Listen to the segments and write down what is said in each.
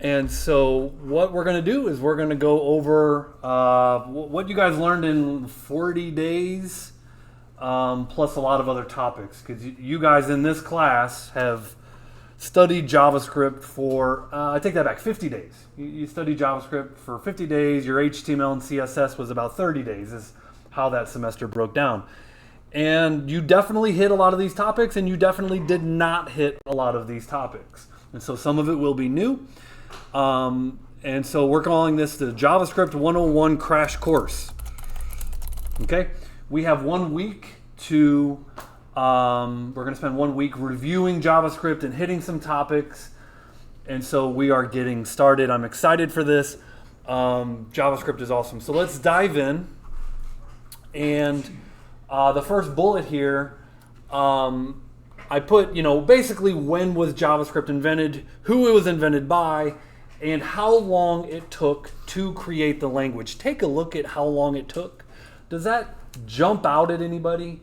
And so what we're going to do is we're going to go over what you guys learned in 40 days, plus a lot of other topics. Because you guys in this class have studied JavaScript for, I take that back, 50 days. You studied JavaScript for 50 days. Your HTML and CSS was about 30 days is how that semester broke down. And you definitely hit a lot of these topics, and you definitely did not hit a lot of these topics. And so some of it will be new. And so we're calling this the JavaScript 101 Crash Course. Okay? We have 1 week to, we're going to spend 1 week reviewing JavaScript and hitting some topics. And so we are getting started. I'm excited for this. JavaScript is awesome. So let's dive in. And the first bullet here, I put, basically when was JavaScript invented, who it was invented by, and how long it took to create the language. Take a look at how long it took. Does that jump out at anybody?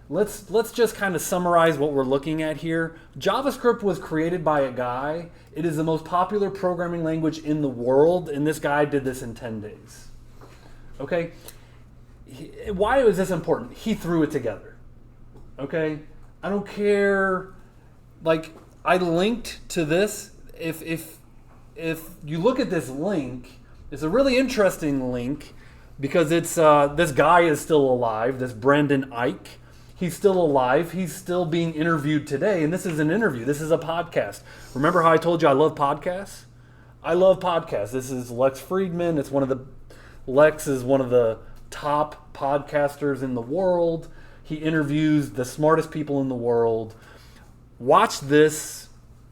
Let's just kind of summarize what we're looking at here. JavaScript was created by a guy. It is the most popular programming language in the world, and this guy did this in 10 days. Okay? Why was this important? He threw it together. Okay? I don't care. Like, I linked to this. If you look at this link, it's a really interesting link because it's this guy is still alive. This Brandon Ike, he's still alive. He's still being interviewed today, and this is an interview. This is a podcast. Remember how I told you I love podcasts? I love podcasts. This is Lex Friedman. Lex is one of the top podcasters in the world. He interviews the smartest people in the world. Watch this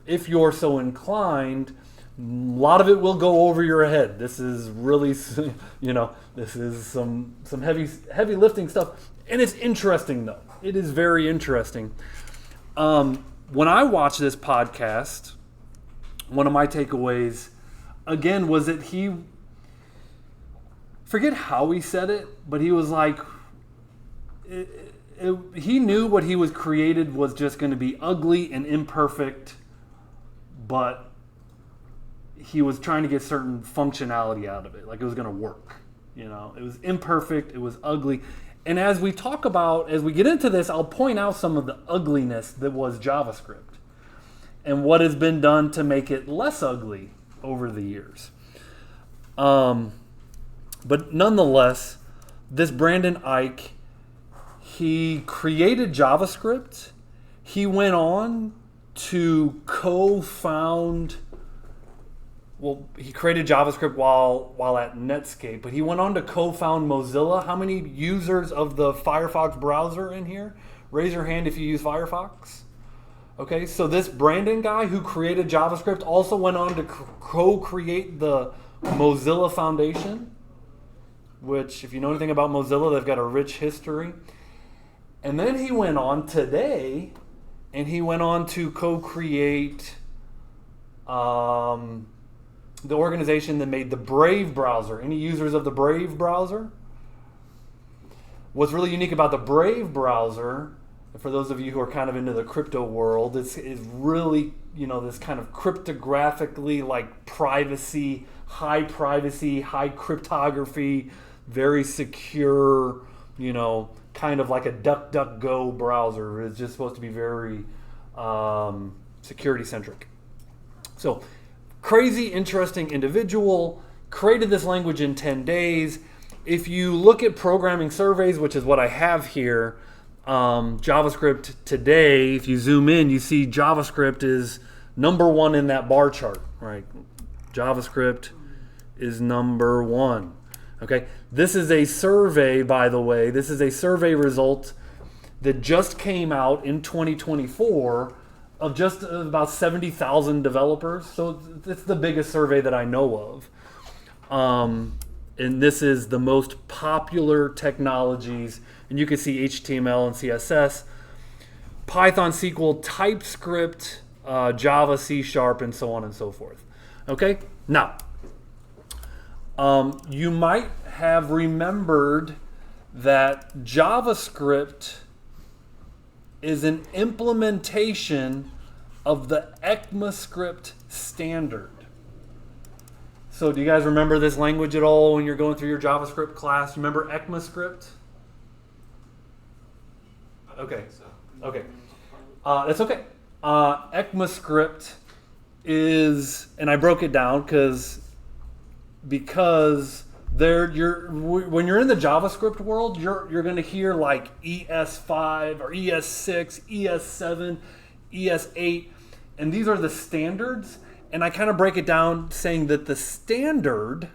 if you're so inclined. A lot of it will go over your head. This is really, this is some heavy lifting stuff. And it's interesting, though. It is very interesting. When I watched this podcast, one of my takeaways, again, was that forget how he said it, but he was like, he knew what he was created was just going to be ugly and imperfect, but he was trying to get certain functionality out of it. Like it was going to work. It was imperfect. It was ugly. And as we get into this, I'll point out some of the ugliness that was JavaScript and what has been done to make it less ugly over the years. But nonetheless, this Brandon Ike, he created JavaScript. He went on to he created JavaScript while at Netscape, but he went on to co-found Mozilla. How many users of the Firefox browser in here? Raise your hand if you use Firefox. Okay, so this Brandon guy who created JavaScript also went on to co-create the Mozilla Foundation, which, if you know anything about Mozilla, they've got a rich history. And then he went on today, and he went on to co-create the organization that made the Brave browser. Any users of the Brave browser? What's really unique about the Brave browser, for those of you who are kind of into the crypto world, is really, this kind of cryptographically, like privacy, high cryptography, very secure, kind of like a DuckDuckGo browser. It's just supposed to be very security centric. So, crazy, interesting individual, created this language in 10 days. If you look at programming surveys, which is what I have here, JavaScript today, if you zoom in, you see JavaScript is number one in that bar chart, right? JavaScript is number one. Okay, this is a survey, by the way. This is a survey result that just came out in 2024 of just about 70,000 developers. So it's the biggest survey that I know of. And this is the most popular technologies. And you can see HTML and CSS, Python, SQL, TypeScript, Java, C#, and so on and so forth. Okay, now, you might have remembered that JavaScript is an implementation of the ECMAScript standard. So do you guys remember this language at all when you're going through your JavaScript class? You remember ECMAScript? Okay. Okay. That's okay. ECMAScript is, and I broke it down because when you're in the JavaScript world, you're going to hear like ES5 or ES6, ES7, ES8, and these are the standards. And I kind of break it down saying that the standard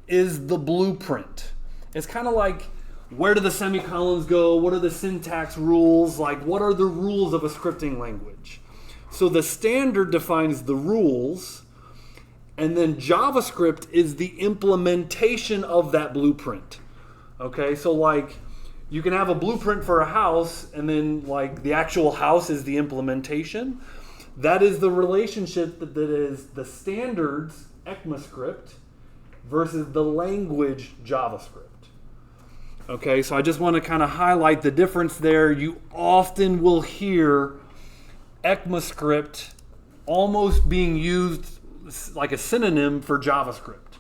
is the blueprint. It's kind of like, where do the semicolons go? What are the syntax rules? Like, what are the rules of a scripting language? So the standard defines the rules, and then JavaScript is the implementation of that blueprint. Okay, so like, you can have a blueprint for a house, and then like the actual house is the implementation. That is the relationship that is the standards, ECMAScript, versus the language, JavaScript. Okay, so I just want to kind of highlight the difference there. You often will hear ECMAScript almost being used like a synonym for JavaScript.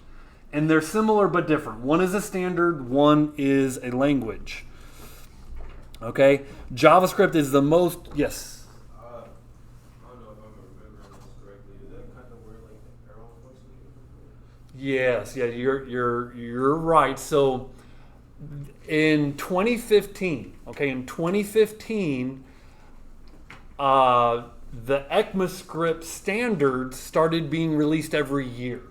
And they're similar but different. One is a standard, one is a language. Okay, JavaScript is the most, yes? Yes, yeah, you're right. So in 2015, the ECMAScript standards started being released every year.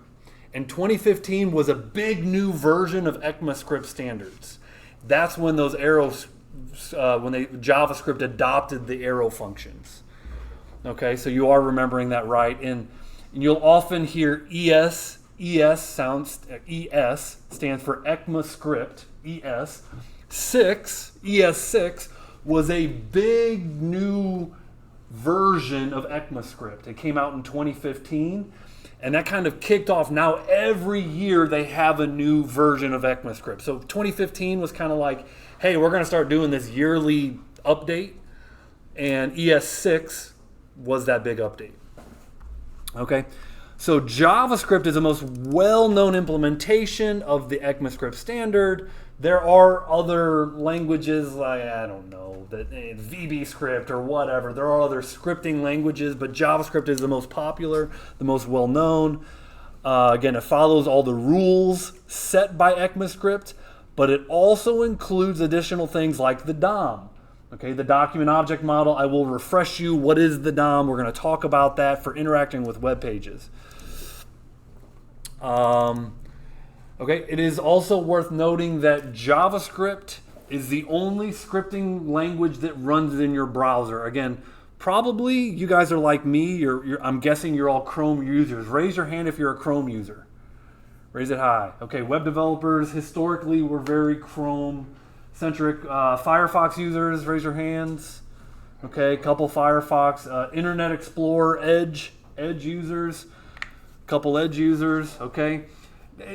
And 2015 was a big new version of ECMAScript standards. That's when those arrows, JavaScript adopted the arrow functions. Okay, so you are remembering that right. And you'll often hear ES stands for ECMAScript. ES6 was a big new version of ECMAScript. It came out in 2015, and that kind of kicked off. Now every year they have a new version of ECMAScript. So 2015 was kind of like, hey, we're going to start doing this yearly update, and ES6 was that big update. Okay. So JavaScript is the most well-known implementation of the ECMAScript standard. There are other languages like, I don't know, VBScript or whatever. There are other scripting languages, but JavaScript is the most popular, the most well-known. Again, it follows all the rules set by ECMAScript, but it also includes additional things like the DOM. Okay, the document object model. I will refresh you. What is the DOM? We're going to talk about that for interacting with web pages. Okay, it is also worth noting that JavaScript is the only scripting language that runs in your browser. Again, probably you guys are like me. I'm guessing you're all Chrome users. Raise your hand if you're a Chrome user. Raise it high. Okay, web developers historically were very Chrome-centric. Firefox users, raise your hands. Okay, couple Firefox. Internet Explorer, Edge users. Couple Edge users, okay?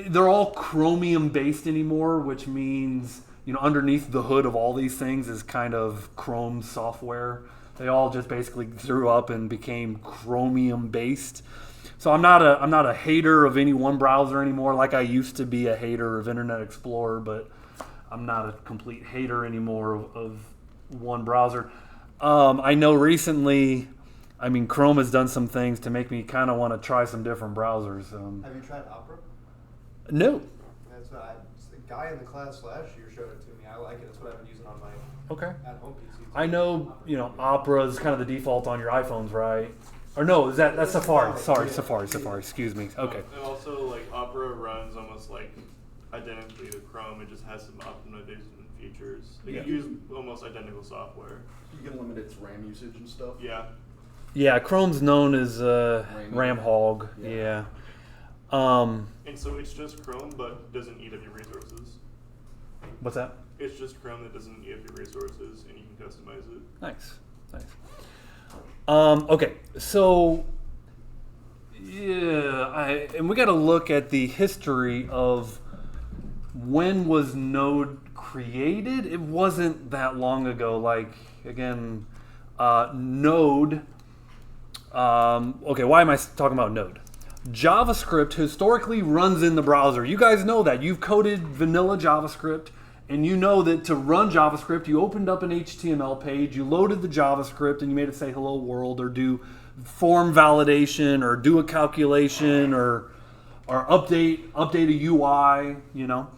They're all Chromium based anymore, which means, underneath the hood of all these things is kind of Chrome software. They all just basically grew up and became Chromium based. So I'm not a hater of any one browser anymore, like I used to be a hater of Internet Explorer, but I'm not a complete hater anymore of one browser. I know recently, Chrome has done some things to make me kind of want to try some different browsers. Have you tried Opera? No. That's the guy in the class last year showed it to me. I like it. That's what I've been using on my at-home PC. I know, Opera is kind of the default on your iPhones, right? Or no, that's Safari. Sorry, Safari. Excuse me. Okay. And also, Opera runs almost identically to Chrome. It just has some optimization features. You use almost identical software. You can limit its RAM usage and stuff. Yeah. Yeah, Chrome's known as RAM hog. Yeah. And so it's just Chrome, but doesn't eat up your resources. What's that? It's just Chrome that doesn't eat up your resources, and you can customize it. Nice. Okay, so and we got to look at the history of when was Node created. It wasn't that long ago. Node. Okay, why am I talking about Node? JavaScript historically runs in the browser. You guys know that. You've coded vanilla JavaScript, and you know that to run JavaScript, you opened up an HTML page, you loaded the JavaScript, and you made it say hello world, or do form validation, or do a calculation, or update a UI, you know.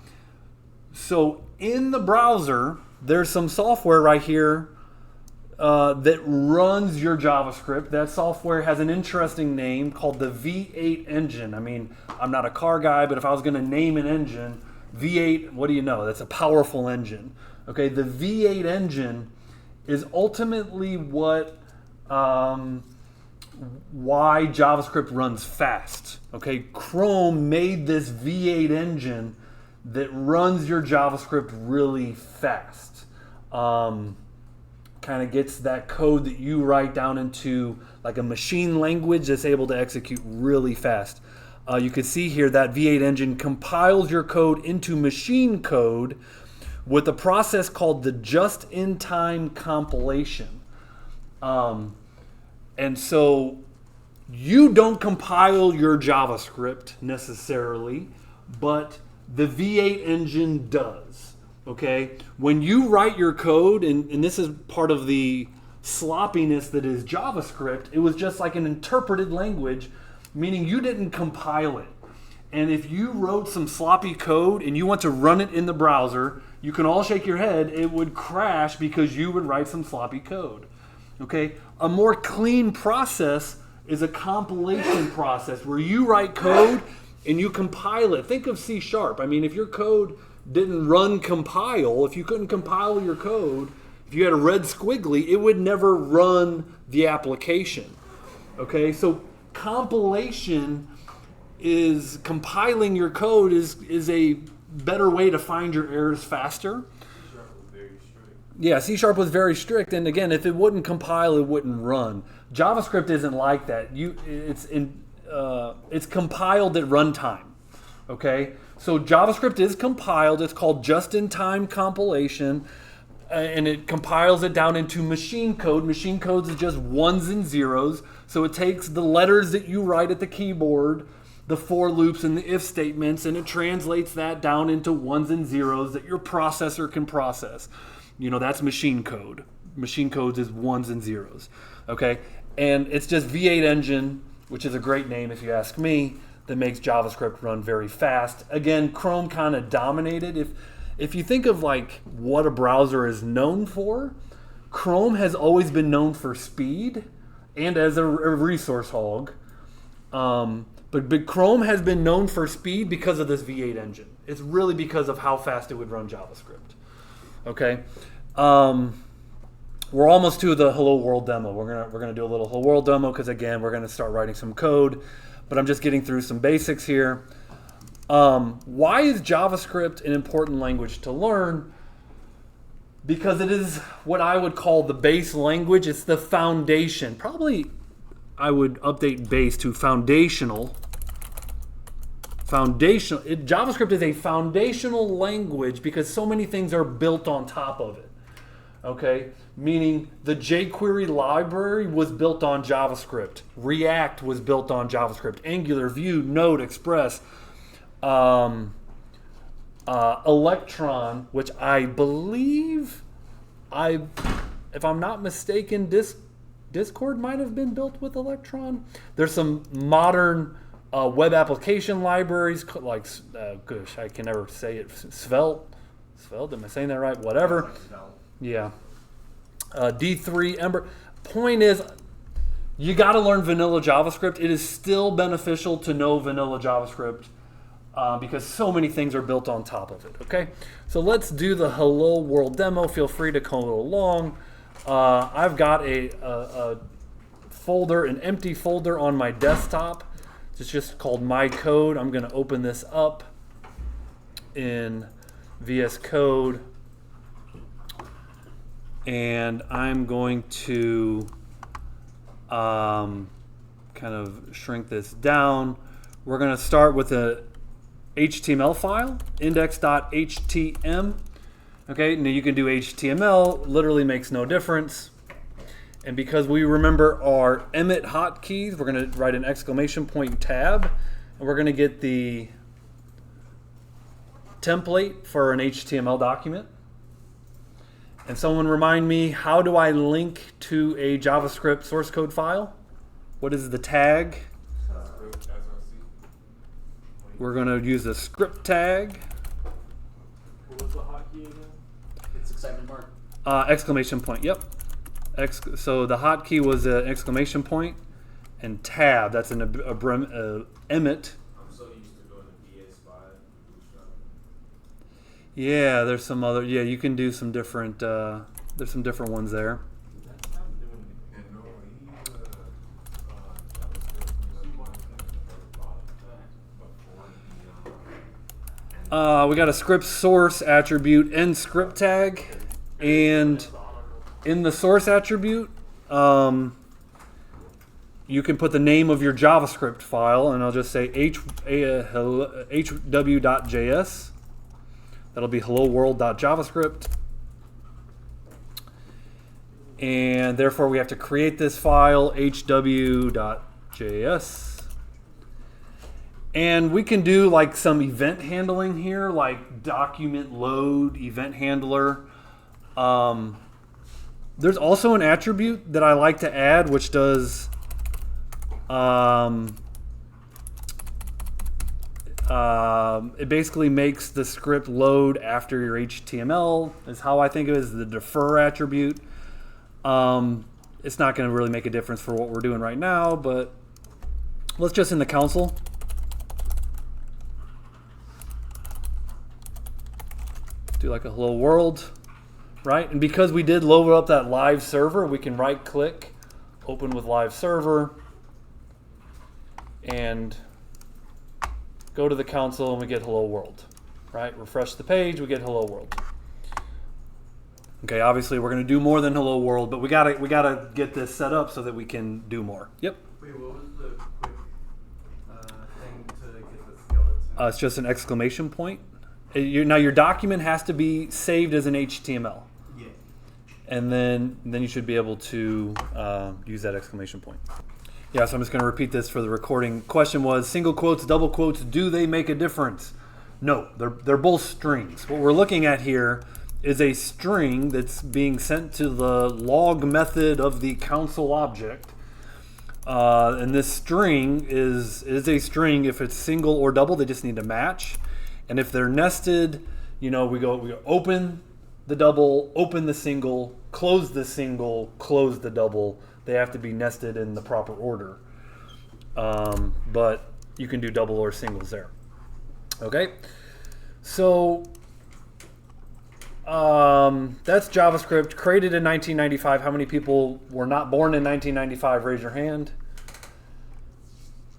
So in the browser, there's some software right here that runs your JavaScript. That software has an interesting name called the V8 engine. I mean, I'm not a car guy, but if I was going to name an engine, V8, what do you know? That's a powerful engine. Okay, the V8 engine is ultimately why JavaScript runs fast. Okay, Chrome made this V8 engine that runs your JavaScript really fast. Kind of gets that code that you write down into like a machine language that's able to execute really fast. You can see here that V8 engine compiles your code into machine code with a process called the just-in-time compilation. And so you don't compile your JavaScript necessarily, but the V8 engine does. Okay, when you write your code, and this is part of the sloppiness that is JavaScript, it was just like an interpreted language, meaning you didn't compile it. And if you wrote some sloppy code and you want to run it in the browser, you can all shake your head, it would crash because you would write some sloppy code. Okay, a more clean process is a compilation process where you write code and you compile it. Think of C#. I mean, if your code didn't run compile, if you couldn't compile your code, if you had a red squiggly, it would never run the application. Okay, so compilation is compiling your code is a better way to find your errors faster. Yeah, C# was very strict, and again, if it wouldn't compile, it wouldn't run. JavaScript isn't like that. It's compiled at runtime. Okay, so JavaScript is compiled. It's called just-in-time compilation, and it compiles it down into machine code. Machine code is just ones and zeros. So it takes the letters that you write at the keyboard, the for loops and the if statements, and it translates that down into ones and zeros that your processor can process. You know, that's machine code. Machine code is ones and zeros. Okay, and it's just V8 engine, which is a great name if you ask me, that makes JavaScript run very fast. Again, Chrome kind of dominated. If you think of like what a browser is known for, Chrome has always been known for speed and as a resource hog. But Chrome has been known for speed because of this V8 engine. It's really because of how fast it would run JavaScript. Okay, we're almost to the Hello World demo. We're gonna do a little Hello World demo because again we're gonna start writing some code. But I'm just getting through some basics here. Why is JavaScript an important language to learn? Because it is what I would call the base language. It's the foundation. Probably I would update base to foundational. JavaScript is a foundational language because so many things are built on top of it. Okay, meaning the jQuery library was built on JavaScript. React was built on JavaScript. Angular, Vue, Node, Express, Electron, which I believe, if I'm not mistaken, Discord might have been built with Electron. There's some modern web application libraries like, gosh, I can never say it. Svelte, am I saying that right? Whatever. Yeah. D3, Ember. Point is, you got to learn vanilla JavaScript. It is still beneficial to know vanilla JavaScript because so many things are built on top of it. Okay, so let's do the Hello World demo. Feel free to code along. I've got a folder, an empty folder on my desktop. It's just called My Code. I'm going to open this up in VS Code. And I'm going to kind of shrink this down. We're going to start with a HTML file, index.htm. Okay, now you can do HTML, literally makes no difference. And because we remember our emit hotkeys, we're going to write an exclamation point tab, and we're going to get the template for an HTML document. And someone remind me, how do I link to a JavaScript source code file? What is the tag? We're going to use a script tag. What was the hotkey again? It's excitement mark. Exclamation point, yep. So the hotkey was an exclamation point, and tab, that's an emit. I'm so used to going to BS5 Bootstrap. Yeah, there's some other, yeah, you can do some different, there's some different ones there. That's not doing anything. And no, he JavaScript, he wanted before We got a script source attribute and script tag, and in the source attribute, you can put the name of your JavaScript file, and I'll just say hw.js. That'll be hello world.javascript. And therefore we have to create this file, hw.js. And we can do like some event handling here, like document load, event handler. There's also an attribute that I like to add, which does it basically makes the script load after your HTML, is how I think of it, as the defer attribute. It's not going to really make a difference for what we're doing right now, but let's just in the console. Do like a hello world, right? And because we did load up that live server, we can right click, open with live server, and go to the console and we get hello world, right? Refresh the page, we get hello world. Okay, obviously we're going to do more than hello world, but we gotta get this set up so that we can do more. Yep. Wait, what was the quick thing to get the skeleton? It's just an exclamation point. Now your document has to be saved as an HTML. Yeah. And then you should be able to use that exclamation point. Yeah, so I'm just going to repeat this for the recording. Question was, single quotes, double quotes, do they make a difference? No, they're both strings. What we're looking at here is a string that's being sent to the log method of the console object. And this string is a string if it's single or double. They just need to match. And if they're nested, we go open the double, open the single, close the single, close the double. They have to be nested in the proper order. But you can do double or singles there. Okay, so that's JavaScript, created in 1995. How many people were not born in 1995? Raise your hand.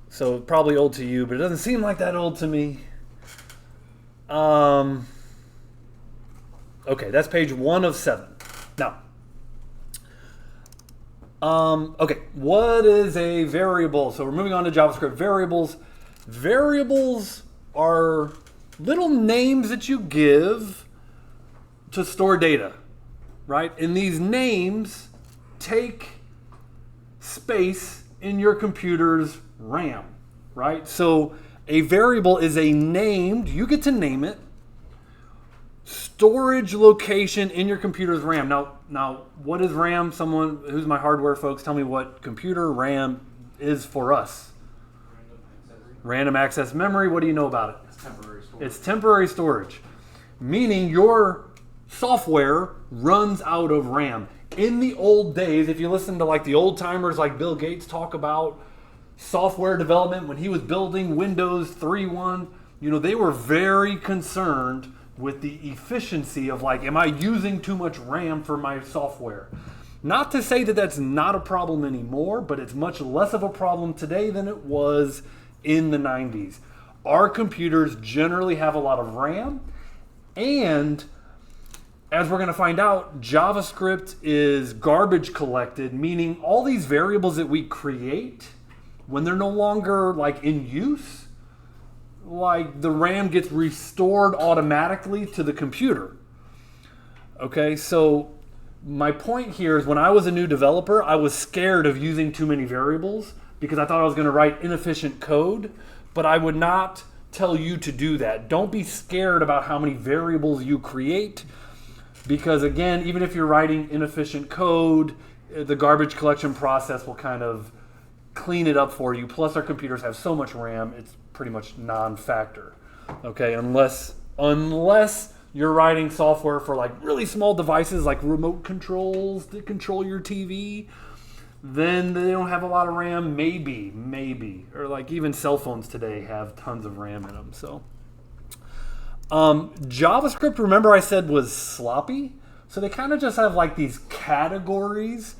So probably old to you, but it doesn't seem like that old to me. Okay, that's page 1 of 7. Now, okay, what is a variable? So we're moving on to JavaScript variables. Variables are little names that you give to store data, right? And these names take space in your computer's RAM, right? So a variable is a named, you get to name it, storage location in your computer's RAM. Now, what is RAM? Someone who's my hardware folks, tell me what computer RAM is for us. Random access memory. What do you know about it? It's temporary storage. It's temporary storage, meaning your software runs out of RAM. In the old days, if you listen to like the old timers like Bill Gates talk about software development when he was building Windows 3.1, they were very concerned with the efficiency of like, am I using too much RAM for my software? Not to say that that's not a problem anymore, but it's much less of a problem today than it was in the 90s. Our computers generally have a lot of RAM, and as we're going to find out, JavaScript is garbage collected, meaning all these variables that we create, when they're no longer like in use, like the RAM gets restored automatically to the computer. Okay, so my point here is when I was a new developer, I was scared of using too many variables because I thought I was going to write inefficient code, but I would not tell you to do that. Don't be scared about how many variables you create, because again, even if you're writing inefficient code, the garbage collection process will kind of clean it up for you. Plus our computers have so much RAM, it's pretty much non-factor. Okay, unless you're writing software for like really small devices like remote controls that control your TV, then they don't have a lot of RAM, maybe. Or like even cell phones today have tons of RAM in them. So JavaScript, remember I said was sloppy? So they kind of just have like these categories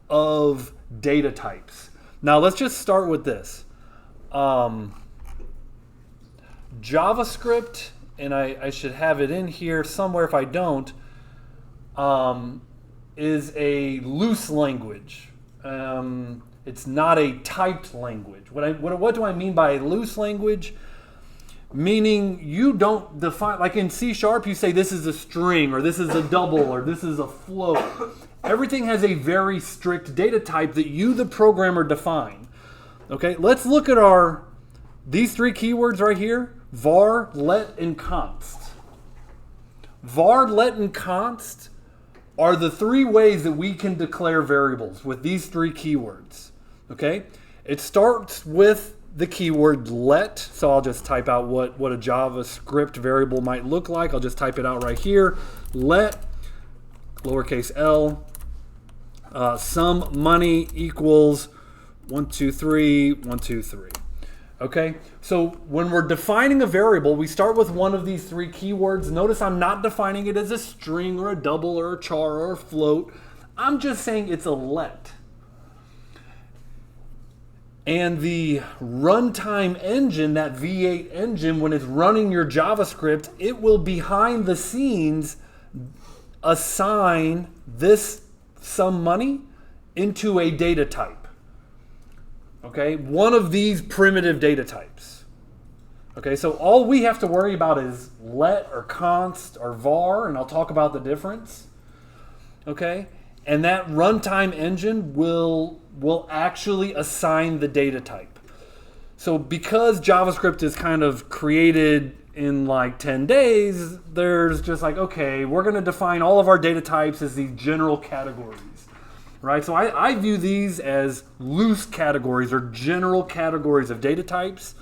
of data types. Now let's just start with this. JavaScript, and I should have it in here somewhere if I don't, is a loose language. It's not a typed language. What do I mean by a loose language? Meaning you don't define, like in C# you say this is a string, or this is a double, or this is a float. Everything has a very strict data type that you, the programmer, define. Okay, let's look at these three keywords right here: var, let, and const. Var, let, and const are the three ways that we can declare variables with these three keywords. Okay, it starts with the keyword let, so I'll just type out what a JavaScript variable might look like. I'll just type it out right here. Let, lowercase l, sum money equals 123, 123. Okay, so when we're defining a variable, we start with one of these three keywords. Notice I'm not defining it as a string or a double or a char or a float. I'm just saying it's a let. And the runtime engine, that V8 engine, when it's running your JavaScript, it will behind the scenes assign this sum money into a data type. Okay, one of these primitive data types. Okay, so all we have to worry about is let or const or var, and I'll talk about the difference. Okay, and that runtime engine will actually assign the data type. So because JavaScript is kind of created in like 10 days, there's just like, okay, we're going to define all of our data types as these general categories. Right? So I view these as loose categories or general categories of data types.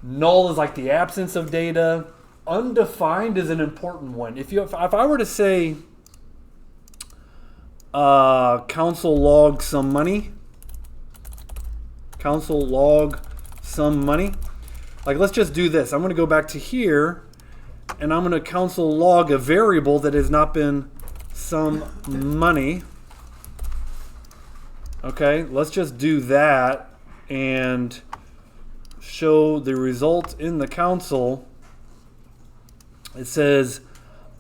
Null is like the absence of data. Undefined is an important one. If I were to say console log some money, like let's just do this. I'm going to go back to here and I'm going to console log a variable that has not been some money. Okay, let's just do that and show the result in the console. It says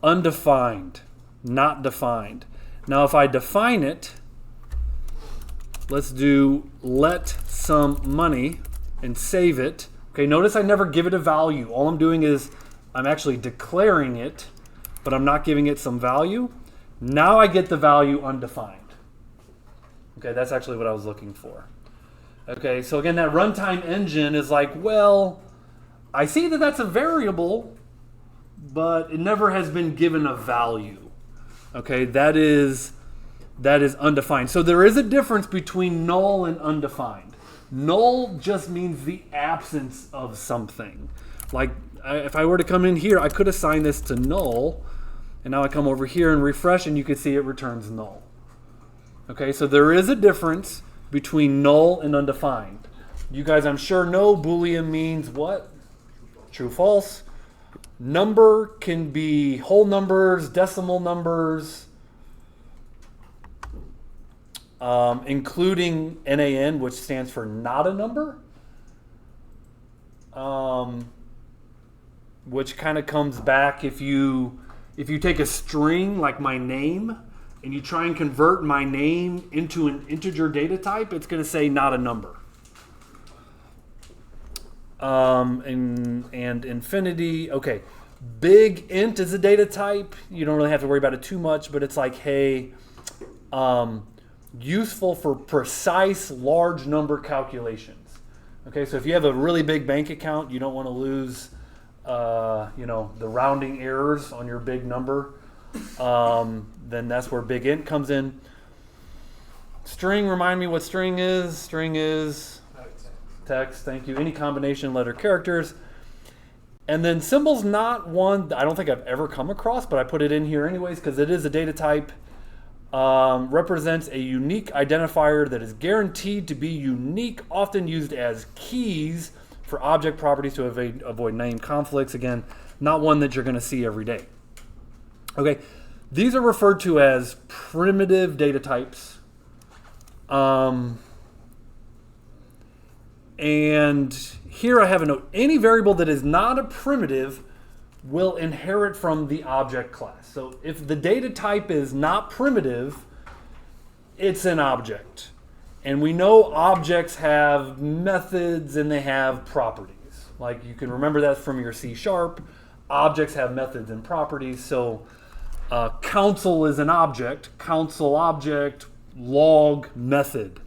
undefined, not defined. Now if I define it, let's do let some money and save it. Okay, notice I never give it a value. All I'm doing is I'm actually declaring it, but I'm not giving it some value. Now I get the value undefined. Okay, that's actually what I was looking for. Okay, so again, that runtime engine is like, well, I see that that's a variable, but it never has been given a value. Okay, that is undefined. So there is a difference between null and undefined. Null just means the absence of something. Like if I were to come in here, I could assign this to null, and now I come over here and refresh, and you can see it returns null. Okay, so there is a difference between null and undefined. You guys, I'm sure, know Boolean means what? True, false. Number can be whole numbers, decimal numbers, including NaN, which stands for not a number, which kind of comes back if you take a string like my name and you try and convert my name into an integer data type, it's going to say not a number. And infinity. Okay, Big int is a data type. You don't really have to worry about it too much, but it's like, hey, useful for precise large number calculations. Okay, so if you have a really big bank account, you don't want to lose, the rounding errors on your big number. Then that's where big int comes in. String, remind me what string is. String is text. Thank you. Any combination letter characters. And then symbol's not one I don't think I've ever come across, but I put it in here anyways because it is a data type. Represents a unique identifier that is guaranteed to be unique, often used as keys for object properties to avoid name conflicts. Again, not one that you're going to see every day. Okay, these are referred to as primitive data types. And here I have a note. Any variable that is not a primitive will inherit from the object class. So if the data type is not primitive, it's an object. And we know objects have methods and they have properties. Like you can remember that from your C#. Objects have methods and properties. So counsel is an object. Counsel object, log method.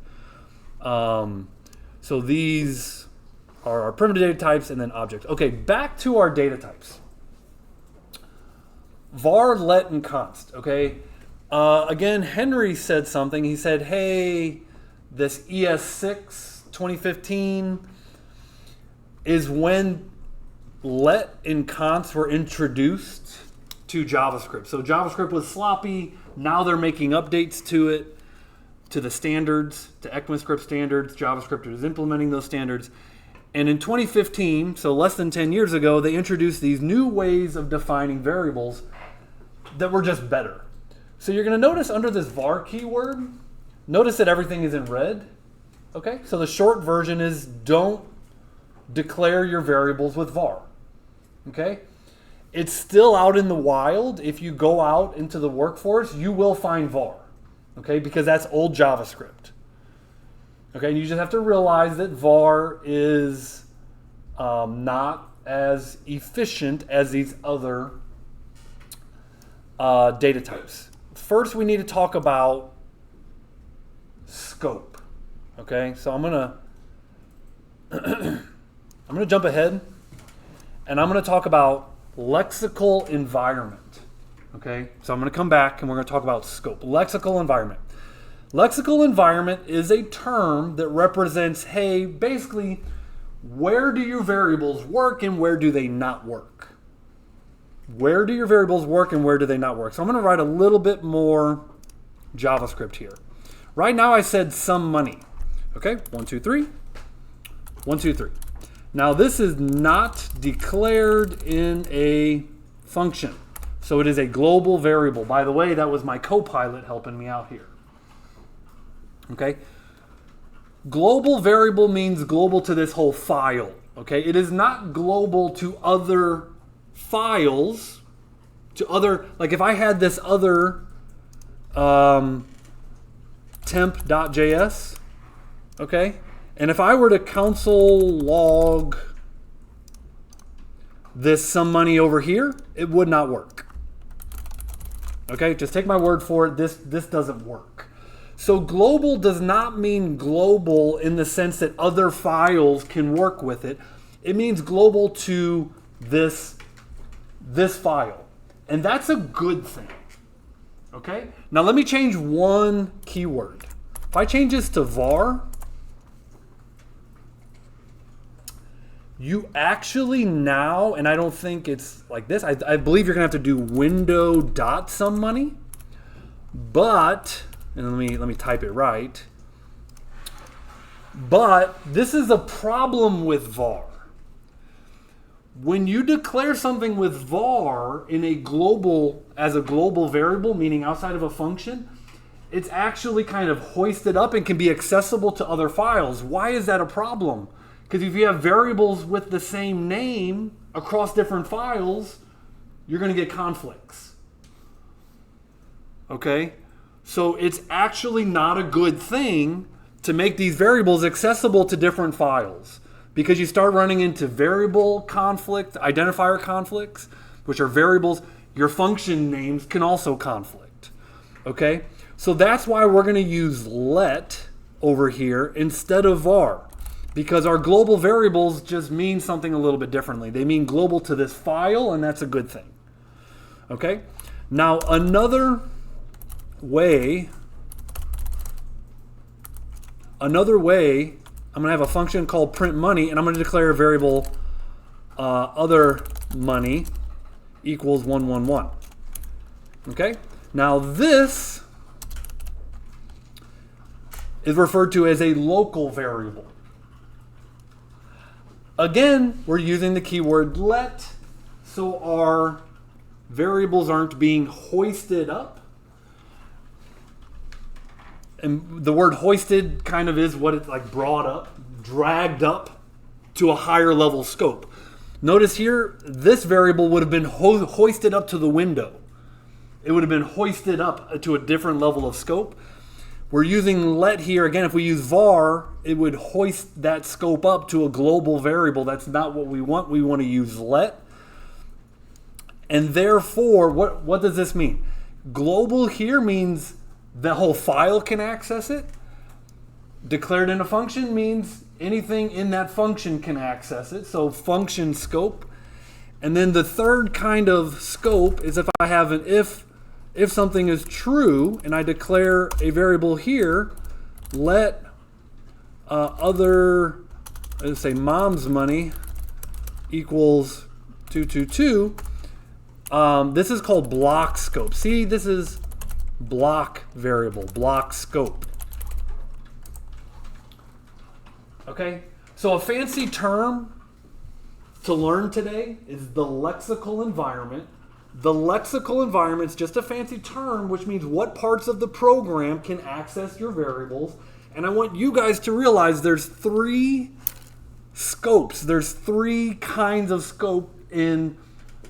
So these are our primitive data types and then objects. Okay, back to our data types. Var, let, and const. Okay. Again, Henry said something. He said, hey, this ES6 2015 is when let and const were introduced to JavaScript. So JavaScript was sloppy. Now they're making updates to it, to the standards, to ECMAScript standards. JavaScript is implementing those standards. And in 2015, so less than 10 years ago, they introduced these new ways of defining variables that were just better. So you're going to notice under this var keyword, notice that everything is in red. Okay, so the short version is don't declare your variables with var. Okay, it's still out in the wild. If you go out into the workforce, you will find var. Okay, because that's old JavaScript. Okay, and you just have to realize that var is not as efficient as these other data types. First, we need to talk about scope. Okay, so I'm gonna jump ahead, and I'm gonna talk about lexical environment. Okay, so I'm gonna come back and we're gonna talk about scope. Lexical environment. Lexical environment is a term that represents, hey, basically, where do your variables work and where do they not work? Where do your variables work and where do they not work? So I'm going to write a little bit more JavaScript here. Right now I said some money. Okay, 1, 2, 3. 1, 2, 3. Now this is not declared in a function. So it is a global variable. By the way, that was my co-pilot helping me out here. Okay. Global variable means global to this whole file. Okay. It is not global to other files, to other, like if I had this other temp.js, okay, and if I were to console log this some money over here, it would not work. Okay, just take my word for it. This doesn't work. So global does not mean global in the sense that other files can work with it. It means global to this file. And that's a good thing. Okay? Now let me change one keyword. If I change this to var, you actually now, and I don't think it's like this, I believe you're gonna have to do window dot some money, but, and let me type it right, but this is a problem with var. When you declare something with var in a global, as a global variable, meaning outside of a function, it's actually kind of hoisted up and can be accessible to other files. Why is that a problem? Because if you have variables with the same name across different files, you're going to get conflicts. Okay? So it's actually not a good thing to make these variables accessible to different files, because you start running into variable conflict, identifier conflicts, which are variables, your function names can also conflict. Okay? So that's why we're going to use let over here instead of var, because our global variables just mean something a little bit differently. They mean global to this file, and that's a good thing. Okay? Now, another way, I'm going to have a function called print money, and I'm going to declare a variable other money equals 111. Okay? Now this is referred to as a local variable. Again, we're using the keyword let, so our variables aren't being hoisted up. And the word hoisted kind of is what it's like, brought up, dragged up to a higher level scope. Notice here, this variable would have been hoisted up to the window. It would have been hoisted up to a different level of scope. We're using let here. Again, if we use var, it would hoist that scope up to a global variable. That's not what we want. We want to use let. And therefore, what does this mean? Global here means the whole file can access it. Declared in a function means anything in that function can access it. So function scope. And then the third kind of scope is if I have an if something is true and I declare a variable here, let let's say mom's money equals 222. This is called block scope. See, this is block variable, block scope. Okay, so a fancy term to learn today is the lexical environment. The lexical environment is just a fancy term which means what parts of the program can access your variables. And I want you guys to realize there's three scopes. There's three kinds of scope in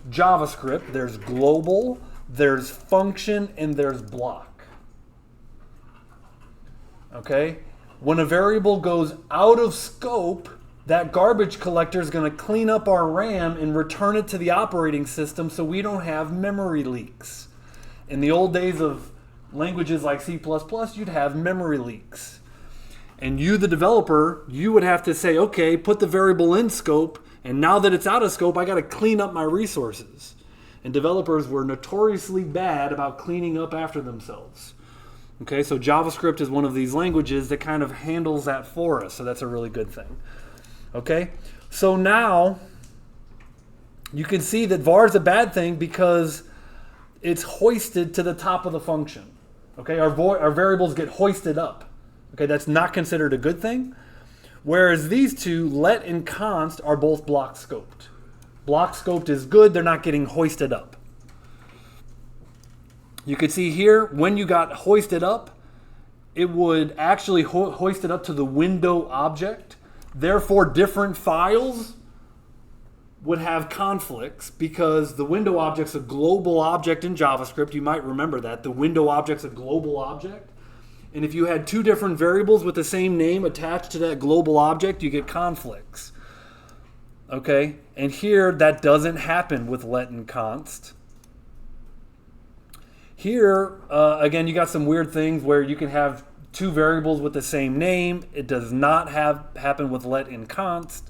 JavaScript. There's global, there's function, and there's block. Okay? When a variable goes out of scope, that garbage collector is going to clean up our RAM and return it to the operating system so we don't have memory leaks. In the old days of languages like C++, you'd have memory leaks. And you, the developer, you would have to say, okay, put the variable in scope, and now that it's out of scope, I got to clean up my resources. And developers were notoriously bad about cleaning up after themselves. Okay, so JavaScript is one of these languages that kind of handles that for us, so that's a really good thing. Okay, so now you can see that var is a bad thing because it's hoisted to the top of the function. Okay, our variables get hoisted up. Okay, that's not considered a good thing. Whereas these two, let and const, are both block scoped. Block scoped is good, they're not getting hoisted up. You can see here, when you got hoisted up, it would actually hoist it up to the window object. Therefore, different files would have conflicts because the window object's a global object in JavaScript. You might remember that. The window object's a global object. And if you had two different variables with the same name attached to that global object, you get conflicts. Okay? And here, that doesn't happen with let and const. Here, again, you got some weird things where you can have two variables with the same name. It does not happen with let and const.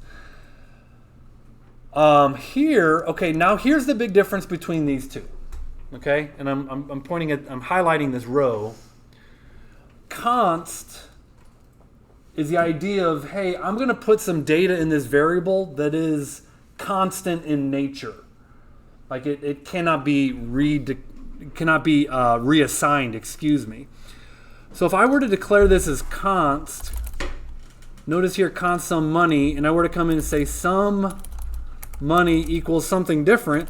Here, okay, now here's the big difference between these two. Okay, and I'm highlighting this row. Const is the idea of, hey, I'm going to put some data in this variable that is constant in nature. Like it cannot be reassigned, excuse me. So if I were to declare this as const, notice here const sum money, and I were to come in and say sum money equals something different,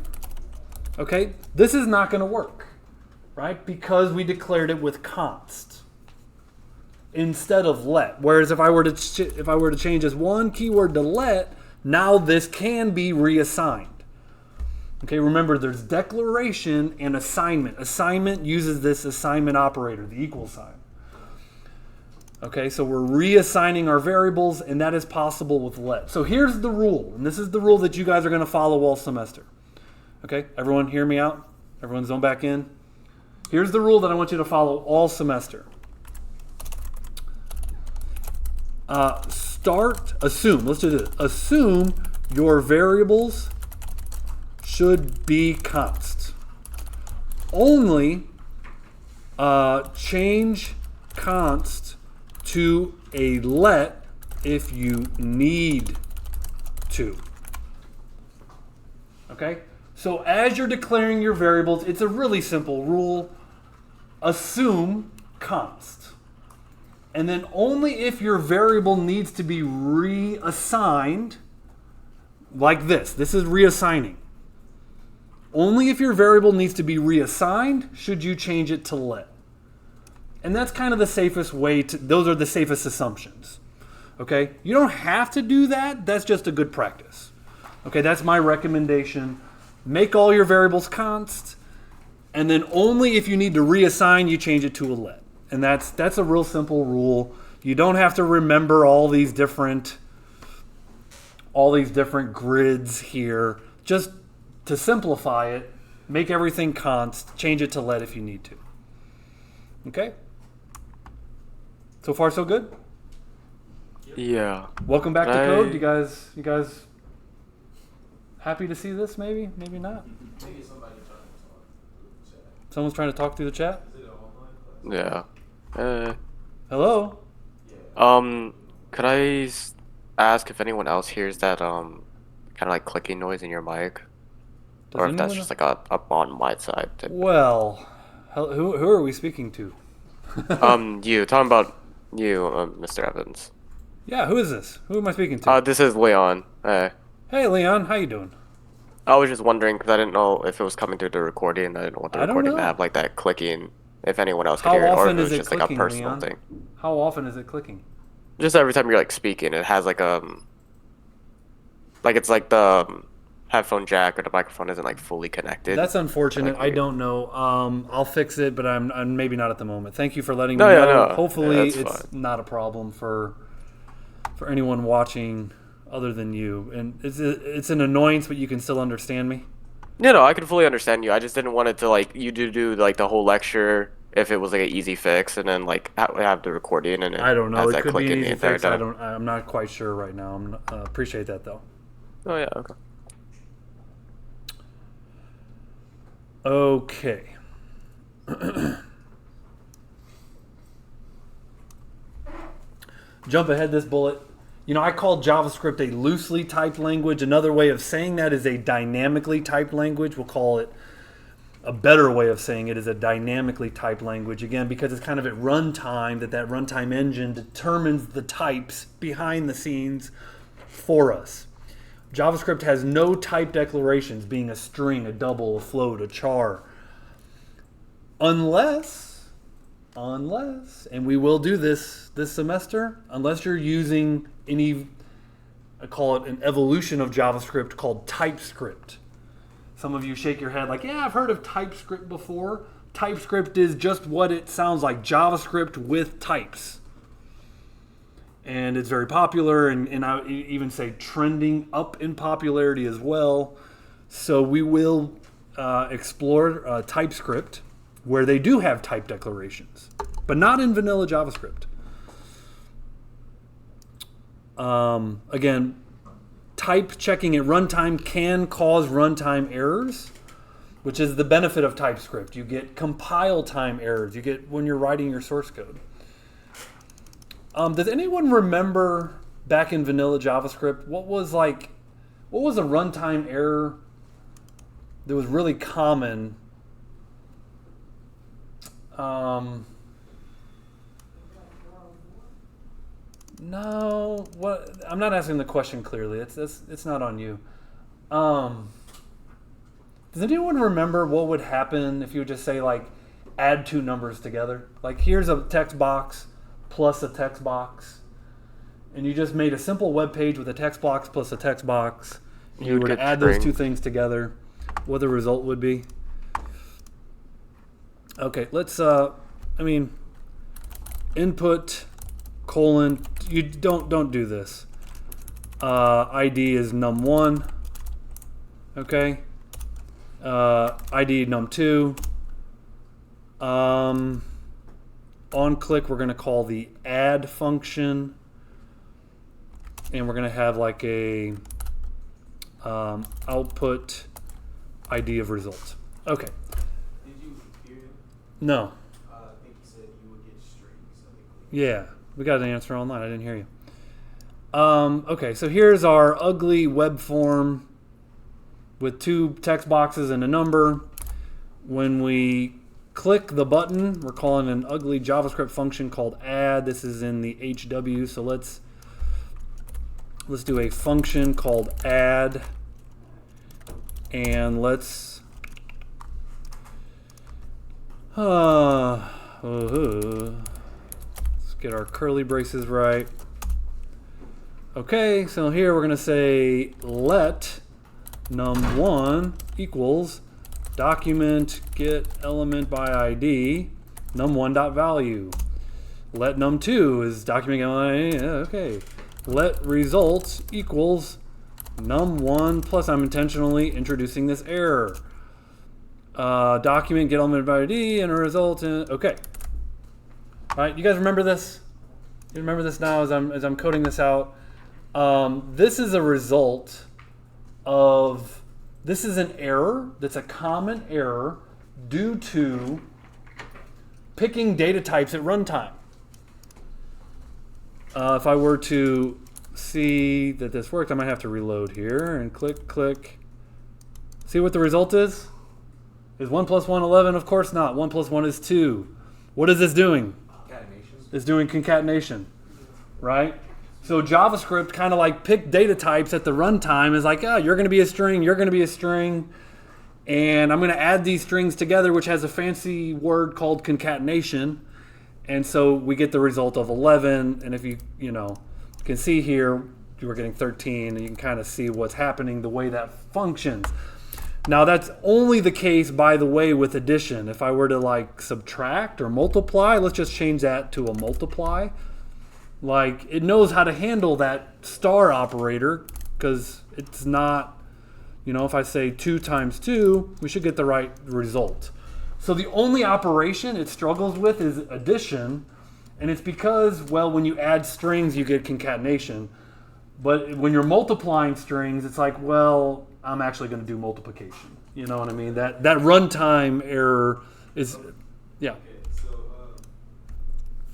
okay, this is not going to work, right? Because we declared it with const instead of let. Whereas if I were to change this one keyword to let, now this can be reassigned. Okay, remember there's declaration and assignment. Assignment uses this assignment operator, the equal sign. Okay, so we're reassigning our variables, and that is possible with let. So here's the rule, and this is the rule that you guys are going to follow all semester. Okay, everyone hear me out? Everyone zone back in. Here's the rule that I want you to follow all semester. Assume, let's do this. Assume your variables should be const. Only change const to a let if you need to. Okay? So as you're declaring your variables, it's a really simple rule. Assume const. And then only if your variable needs to be reassigned, like this. This is reassigning. Only if your variable needs to be reassigned should you change it to let. And that's kind of the safest way to, those are the safest assumptions. Okay? You don't have to do that. That's just a good practice. Okay, that's my recommendation. Make all your variables const, and then only if you need to reassign, you change it to a let. And that's a real simple rule. You don't have to remember all these different grids here. Just to simplify it, make everything const, change it to let if you need to. Okay? So far so good? Yeah. Welcome back to code. You guys happy to see this maybe? Maybe not. Maybe somebody trying to talk through the chat. Someone's trying to talk through the chat? Is it an online class? Yeah. Hello? Could I ask if anyone else hears that kind of like clicking noise in your mic, or if that's just like up on my side? Well, who are we speaking to? You talking about you, Mr. Evans? Yeah, who is this? Who am I speaking to? This is Leon. Hey, Leon, how you doing? I was just wondering because I didn't know if it was coming through the recording. I didn't want the recording to have like that clicking. If anyone else could How hear it, or if often it is was it just like a clicking, personal Leon? thing. How often is it clicking? Just every time you're like speaking, it has like like it's like the headphone jack or the microphone isn't like fully connected. That's unfortunate. Like, I don't know. I'll fix it, but I'm maybe not at the moment. Thank you for letting No, me yeah, know. no. Hopefully, Yeah, it's that's fine. not a problem for anyone watching other than you. And it's an annoyance, but you can still understand me. No, I can fully understand you. I just didn't want it to like you do like the whole lecture if it was like an easy fix, and then like have the recording and I don't know. has It that could be an clicking the easy entire fix. time. I'm not quite sure right now. Appreciate that though. Oh yeah, okay. Okay. Jump ahead this bullet. You know, I call JavaScript a loosely typed language. Another way of saying that is a dynamically typed language. We'll call it a better way of saying it is a dynamically typed language. Again, because it's kind of at runtime that runtime engine determines the types behind the scenes for us. JavaScript has no type declarations, being a string, a double, a float, a char. Unless, and we will do this semester, unless you're using I call it an evolution of JavaScript called TypeScript. Some of you shake your head like, yeah, I've heard of TypeScript before. TypeScript is just what it sounds like, JavaScript with types. And it's very popular, and I would even say trending up in popularity as well. So we will explore TypeScript, where they do have type declarations, but not in vanilla JavaScript. Again, type checking at runtime can cause runtime errors, which is the benefit of TypeScript. You get compile time errors. You get when you're writing your source code. Does anyone remember back in vanilla JavaScript what was a runtime error that was really common? No, what? I'm not asking the question clearly. It's not on you. Does anyone remember what would happen if you would just say like add two numbers together? Like here's a text box plus a text box, and you just made a simple web page with a text box plus a text box. You would add those two things together. What the result would be? Okay, let's. Input colon. You don't do this. ID is num1. Okay, ID num2. On click, we're going to call the add function, and we're going to have like a output ID of result. Okay. Did you hear him? No. I think he said you would get strings. I think. Yeah, we got an answer online. I didn't hear you. Okay, so here's our ugly web form with 2 text boxes and a number. When we click the button, we're calling an ugly JavaScript function called add. This is in the HW, so let's do a function called add, and let's get our curly braces right. Okay, so here we're going to say let num1 equals document get element by ID num1.value. Let num2 is document get element by ID. Okay. Let results equals num1 plus, I'm intentionally introducing this error. Document get element by ID and a result in, okay. All right, you guys remember this? You remember this now as I'm coding this out? This is a result of, this is an error that's a common error due to picking data types at runtime. If I were to see that this worked, I might have to reload here and click. See what the result is? Is 1 plus 1 11? Of course not. 1 plus 1 is 2. What is this doing? Concatenation. It's doing concatenation, right? So JavaScript kind of like picked data types at the runtime. Is like, oh, you're going to be a string, you're going to be a string, and I'm going to add these strings together, which has a fancy word called concatenation. And so we get the result of 11. And if you can see here, we're getting 13, and you can kind of see what's happening, the way that functions. Now that's only the case, by the way, with addition. If I were to like subtract or multiply, let's just change that to a multiply. Like, it knows how to handle that star operator, because it's not, if I say 2 times 2, we should get the right result. So the only operation it struggles with is addition, and it's because, well, when you add strings, you get concatenation. But when you're multiplying strings, it's like, well, I'm actually going to do multiplication. You know what I mean? That runtime error is, yeah. Okay, so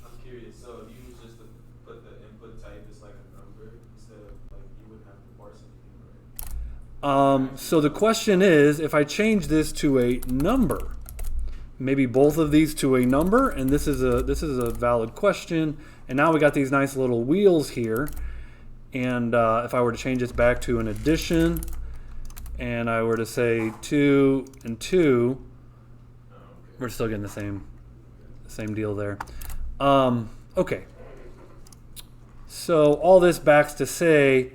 I'm curious. So if you just put the input type as like a number instead of like you wouldn't have to parse anything, right? So the question is, if I change this to a number, maybe both of these to a number, and this is a valid question. And now we got these nice little wheels here. And if I were to change this back to an addition, and I were to say 2 and 2, we're still getting the same deal there. Okay. So all this backs to say,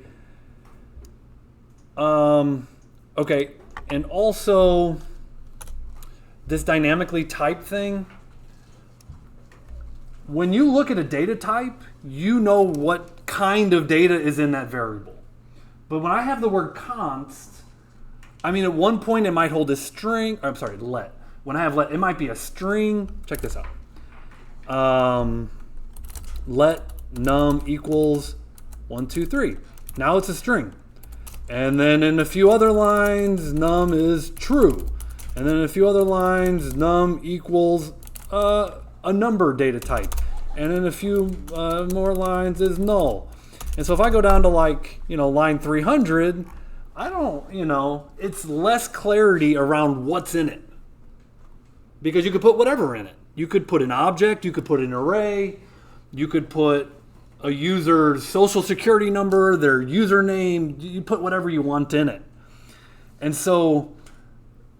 okay, and also this dynamically typed thing, when you look at a data type, you know what kind of data is in that variable. But when I have the word const, I mean, at one point it might hold a string, I'm sorry, let. When I have let, it might be a string. Check this out. Let num equals 1, 2, 3. Now it's a string. And then in a few other lines, num is true. And then in a few other lines, num equals a number data type. And in a few more lines is null. And so if I go down to like, line 300, I don't, it's less clarity around what's in it. Because you could put whatever in it. You could put an object, you could put an array, you could put a user's social security number, their username, you put whatever you want in it. And so,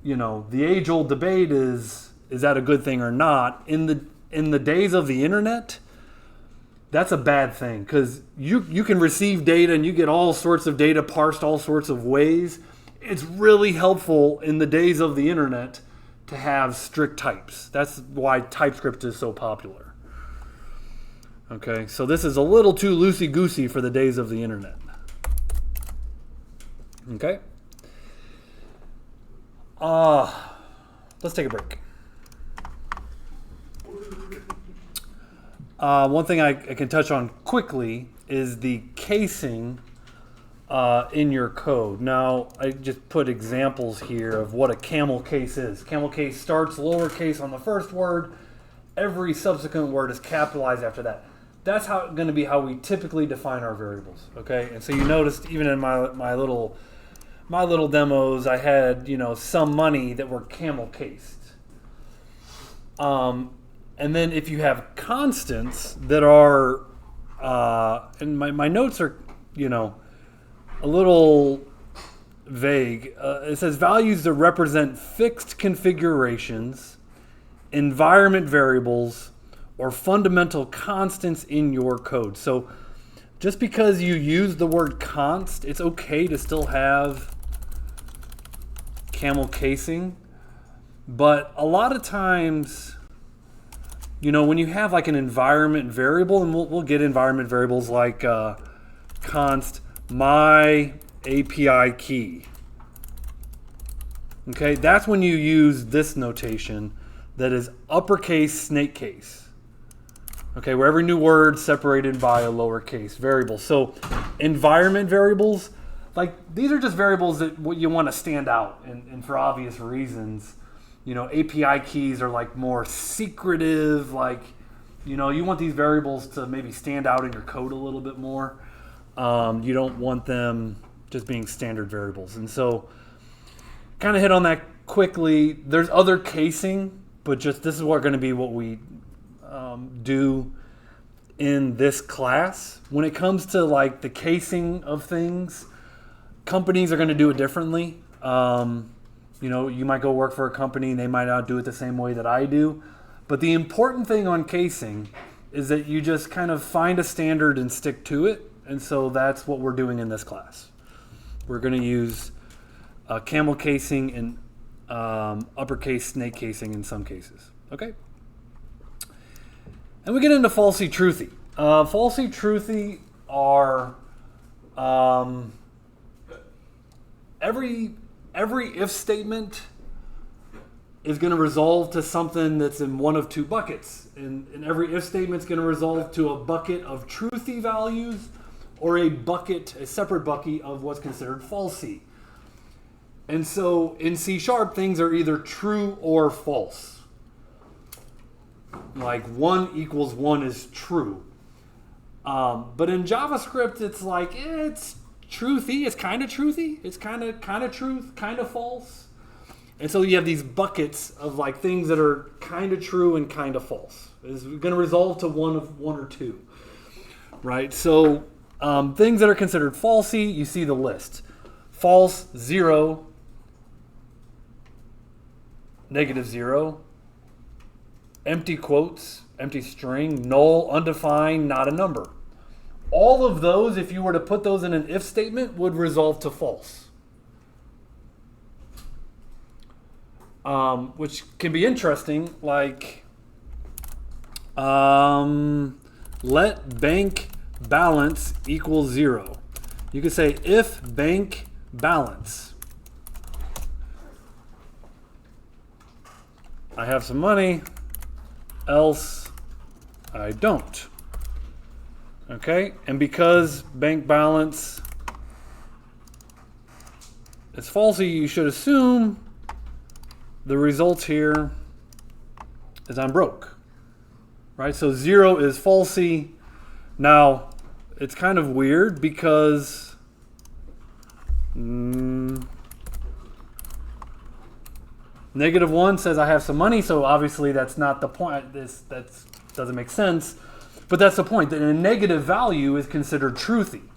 the age-old debate is that a good thing or not? In the days of the internet, that's a bad thing, because you can receive data and you get all sorts of data parsed all sorts of ways. It's really helpful in the days of the internet to have strict types. That's why TypeScript is so popular. Okay, so this is a little too loosey-goosey for the days of the internet. Okay. Let's take a break. One thing I can touch on quickly is the casing in your code. Now, I just put examples here of what a camel case is. Camel case starts lowercase on the first word. Every subsequent word is capitalized after that. That's going to be how we typically define our variables. Okay, and so you noticed even in my little demos, I had some money that were camel cased. And then if you have constants that are, and my notes are a little vague. It says values that represent fixed configurations, environment variables, or fundamental constants in your code. So just because you use the word const, it's okay to still have camel casing. But a lot of times, when you have like an environment variable, and we'll get environment variables like const my API key. Okay, that's when you use this notation that is uppercase snake case. Okay, where every new word separated by a lowercase variable. So environment variables, like these are just variables that you want to stand out, and for obvious reasons. API keys are like more secretive, like, you want these variables to maybe stand out in your code a little bit more. You don't want them just being standard variables. And so kind of hit on that quickly. There's other casing, but just this is going to be what we do in this class. When it comes to like the casing of things, companies are going to do it differently. You might go work for a company and they might not do it the same way that I do. But the important thing on casing is that you just kind of find a standard and stick to it. And so that's what we're doing in this class. We're going to use camel casing and uppercase snake casing in some cases. Okay? And we get into falsy truthy. Falsy truthy are every if statement is going to resolve to something that's in one of two buckets. And every if statement is going to resolve to a bucket of truthy values or a separate bucket of what's considered falsy. And so in C#, things are either true or false. Like 1 equals 1 is true. But in JavaScript, it's like, it's truthy. It's kind of truthy. It's kind of truth, kind of false. And so you have these buckets of like things that are kind of true and kind of false. It's going to resolve to one or two, right? So things that are considered falsy, you see the list. False, 0, -0, empty quotes, empty string, null, undefined, not a number. All of those, if you were to put those in an if statement, would resolve to false. Which can be interesting, like let bank balance equals 0. You could say if bank balance. I have some money, else I don't. Okay, and because bank balance is falsy, you should assume the result here is I'm broke, right? So 0 is falsy. Now, it's kind of weird because -1 says I have some money, so obviously that's not the point. That doesn't make sense. But that's the point, that a negative value is considered truthy.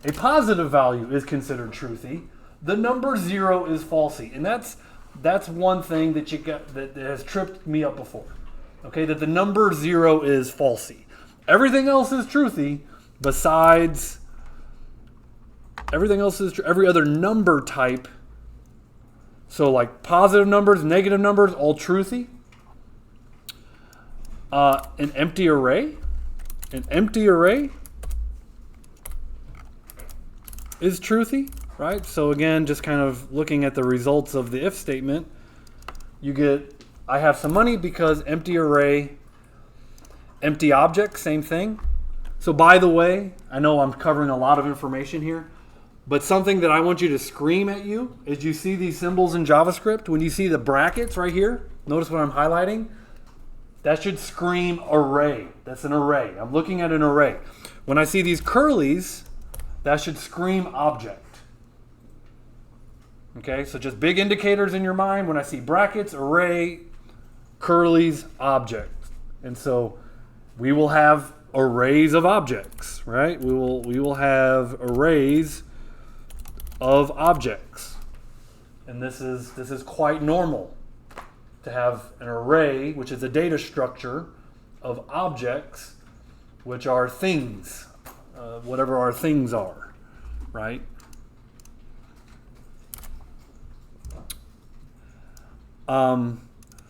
A positive value is considered truthy. The number 0 is falsy. And that's one thing that that has tripped me up before. Okay, that the number 0 is falsy. Everything else is truthy besides everything else is every other number type. So like positive numbers, negative numbers, all truthy. An empty array. An empty array is truthy, right? So again, just kind of looking at the results of the if statement, you get, I have some money because empty array, empty object, same thing. So by the way, I know I'm covering a lot of information here, but something that I want you to scream at you is you see these symbols in JavaScript. When you see the brackets right here, notice what I'm highlighting? That should scream array. That's an array. I'm looking at an array. When I see these curlies, that should scream object. Okay, so just big indicators in your mind. When I see brackets, array, curlies, object. And so we will have arrays of objects, right? We will have arrays of objects. And this is quite normal to have an array, which is a data structure of objects, which are things, whatever our things are, right?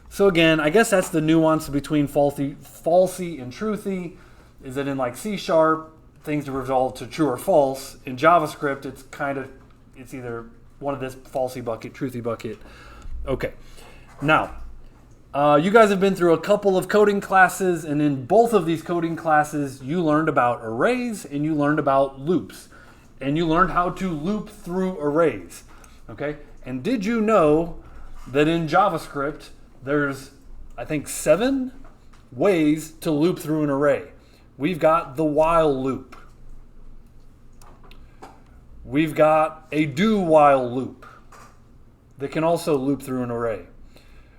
So again, I guess that's the nuance between falsy and truthy, is that in like C#, things to resolve to true or false. In JavaScript, it's either one of this falsy bucket, truthy bucket. Okay. Now, you guys have been through a couple of coding classes, and in both of these coding classes, you learned about arrays and you learned about loops. And you learned how to loop through arrays. Okay? And did you know that in JavaScript, there's, I think, 7 ways to loop through an array? We've got the while loop. We've got a do while loop that can also loop through an array.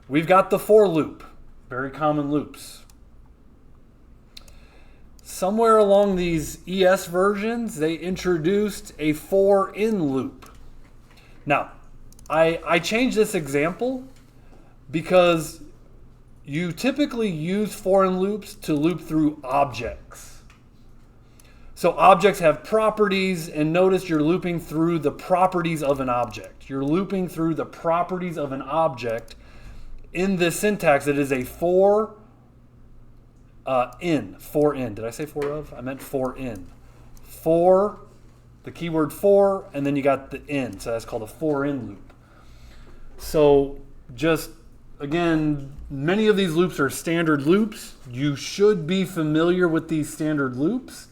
We've got the for loop, very common loops. Somewhere along these ES versions, they introduced a for in loop. Now, I changed this example because you typically use for in loops to loop through objects. So objects have properties, and notice you're looping through the properties of an object. You're looping through the properties of an object. In this syntax, it is a for in. For in. Did I say for of? I meant for in. For, the keyword for, and then you got the in. So that's called a for in loop. So just, again, many of these loops are standard loops. You should be familiar with these standard loops.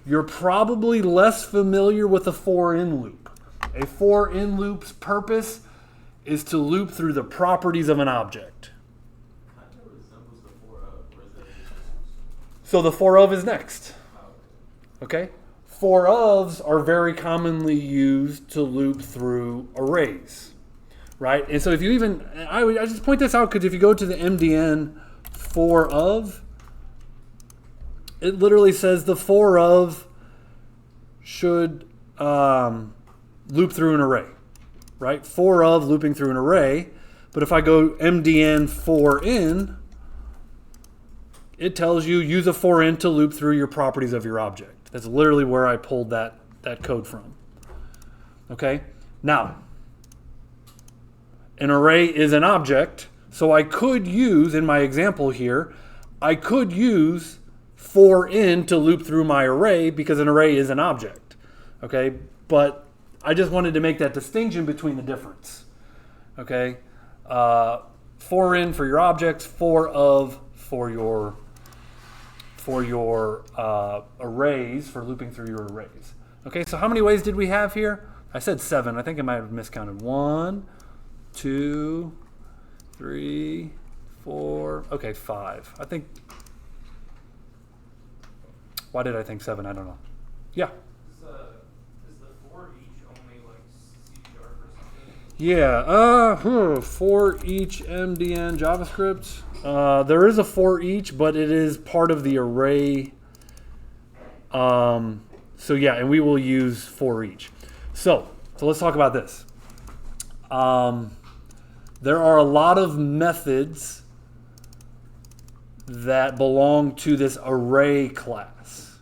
You're probably less familiar with a for in loop. A for in loop's purpose is to loop through the properties of an object. Kind of resembles the for of, or is that So the for of is next. Okay? For ofs are very commonly used to loop through arrays, right? And so if you even, I just point this out because if you go to the MDN for of, it literally says the for of should loop through an array. Right? For of looping through an array. But if I go MDN for in, it tells you use a for in to loop through your properties of your object. That's literally where I pulled that code from. Okay? Now, an array is an object, so I could use, in my example here, I could use for in to loop through my array because an array is an object. Okay? But I just wanted to make that distinction between the difference. Okay? For in for your objects, for of for your arrays, for looping through your arrays. Okay, so how many ways did we have here? I said 7. I think I might have miscounted. 1, 2, 3, 4. Okay, 5. I think. Why did I think 7? I don't know. Yeah. Yeah, for each MDN JavaScript. There is a for each, but it is part of the array. So yeah, and we will use for each. So let's talk about this. There are a lot of methods that belong to this array class.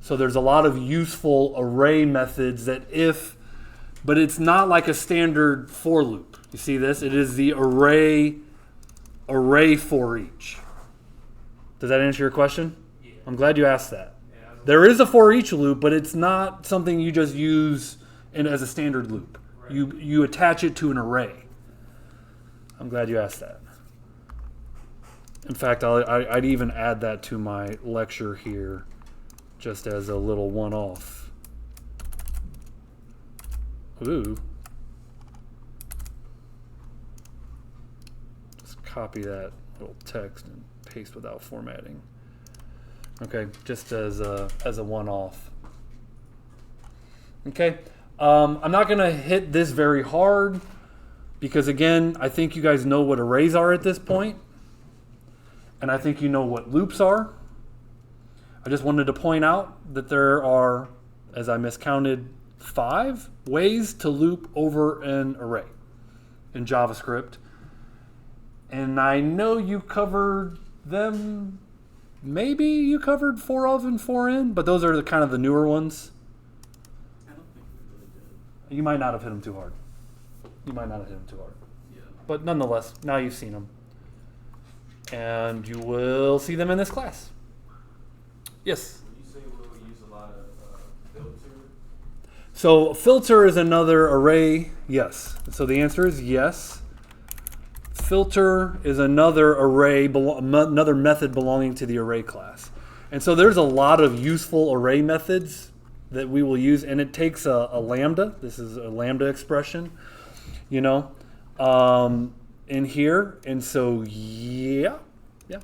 So there's a lot of useful array methods that but it's not like a standard for loop. You see this? It is the array for each. Does that answer your question? Yeah. I'm glad you asked that. Yeah, there is a for each loop, but it's not something you just use and as a standard loop. You attach it to an array. I'm glad you asked that. In fact, I'd even add that to my lecture here, just as a little one-off. Ooh. Just copy that little text and paste without formatting. Okay, just as a one-off. Okay, I'm not going to hit this very hard because, again, I think you guys know what arrays are at this point, and I think you know what loops are. I just wanted to point out that there are, as I miscounted, 5 ways to loop over an array in JavaScript, and I know you covered them. Maybe you covered 4 of and 4 in, but those are the kind of the newer ones. I don't think we really did. You might not have hit them too hard. You might not have hit them too hard. Yeah. But nonetheless, now you've seen them. And you will see them in this class. Yes? When you say we'll use a lot of filter, So filter is another array. Yes. So the answer is yes. Filter is another array, another method belonging to the array class. And so there's a lot of useful array methods that we will use, and it takes a lambda. This is a lambda expression, you know, in here. And so, yeah,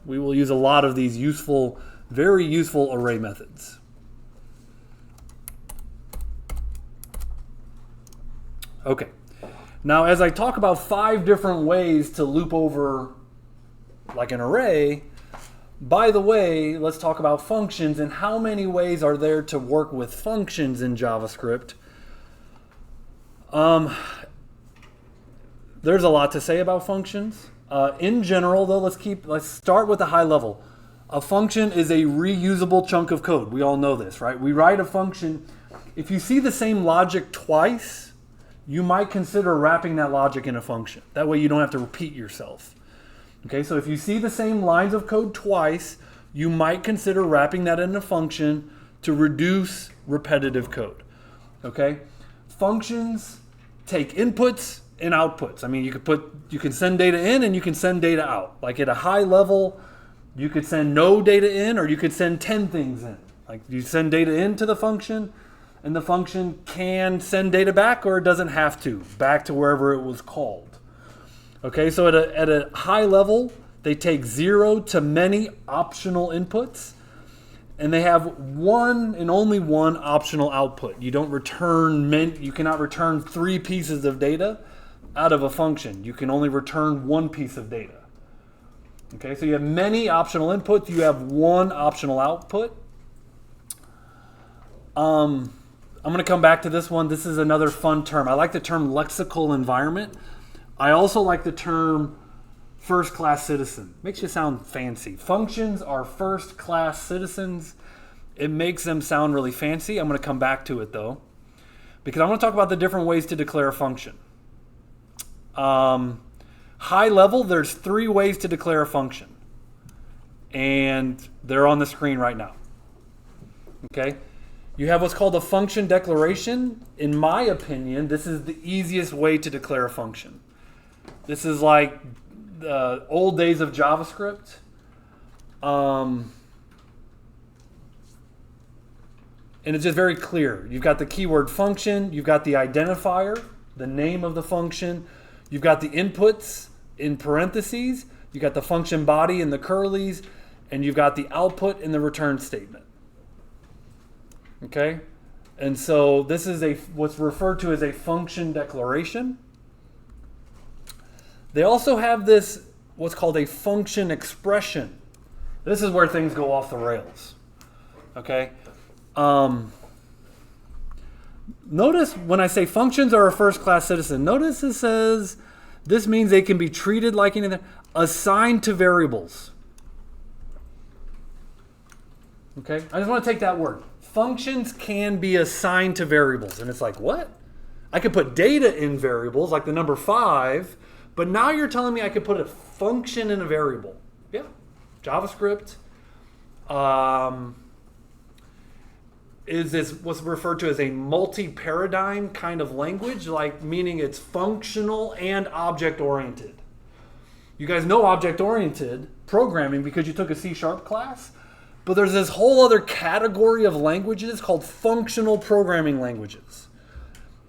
we will use a lot of these useful, very useful array methods. Okay. Now, as I talk about 5 different ways to loop over like an array, by the way, let's talk about functions and how many ways are there to work with functions in JavaScript. There's a lot to say about functions. In general, though, let's start with the high level. A function is a reusable chunk of code. We all know this, right? We write a function. If you see the same logic twice, you might consider wrapping that logic in a function. That way you don't have to repeat yourself. Okay, so if you see the same lines of code twice, you might consider wrapping that in a function to reduce repetitive code. Okay, functions take inputs and outputs. I mean, you can send data in and you can send data out. Like at a high level, you could send no data in, or you could send 10 things in. Like you send data into the function, and the function can send data back, or it doesn't have to, back to wherever it was called. Okay, so at a high level, they take 0 to many optional inputs, and they have one and only one optional output. You cannot return 3 pieces of data out of a function. You can only return 1 piece of data. Okay, so you have many optional inputs, you have one optional output. I'm going to come back to this one. This is another fun term. I like the term lexical environment. I also like the term first-class citizen. Makes you sound fancy. Functions are first-class citizens. It makes them sound really fancy. I'm going to come back to it, though, because I want to talk about the different ways to declare a function. High level, there's 3 ways to declare a function, and they're on the screen right now. Okay? You have what's called a function declaration. In my opinion, this is the easiest way to declare a function. This is like the old days of JavaScript. And it's just very clear. You've got the keyword function, you've got the identifier, the name of the function, you've got the inputs in parentheses, you've got the function body in the curlies, and you've got the output in the return statement. Okay, and so this is what's referred to as a function declaration. They also have this what's called a function expression. This is where things go off the rails. Okay, notice when I say functions are a first-class citizen. Notice it says this means they can be treated like anything, assigned to variables. Okay, I just want to take that word. Functions can be assigned to variables. And it's like, what? I could put data in variables, like the number 5, but now you're telling me I could put a function in a variable. Yeah, JavaScript. is this what's referred to as a multi-paradigm kind of language, like meaning it's functional and object-oriented. You guys know object-oriented programming because you took a C# class, but there's this whole other category of languages called functional programming languages.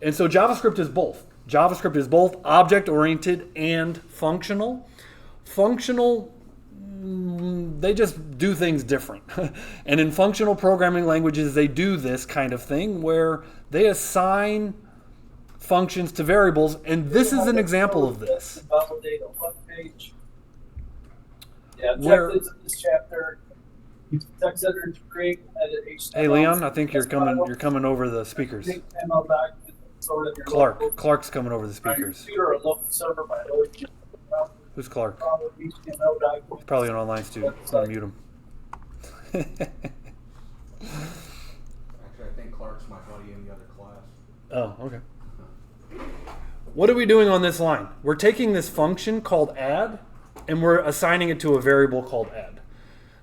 And so JavaScript is both. JavaScript is both object-oriented and functional. Functional, they just do things different. And in functional programming languages, they do this kind of thing where they assign functions to variables, and this is an example of this. Validate on one page. Yeah, Where- objectives in this chapter. Use text editor to create and edit HTML. Hey Leon, I think you're coming over the speakers. HTML document stored in your local- Clark's coming over the on your speakers. computer or local server by loading Who's Clark? HTML document. Probably an online student. So mute him. Actually, I think Clark's my buddy in the other class. Oh, okay. What are we doing on this line? We're taking this function called add, and we're assigning it to a variable called add.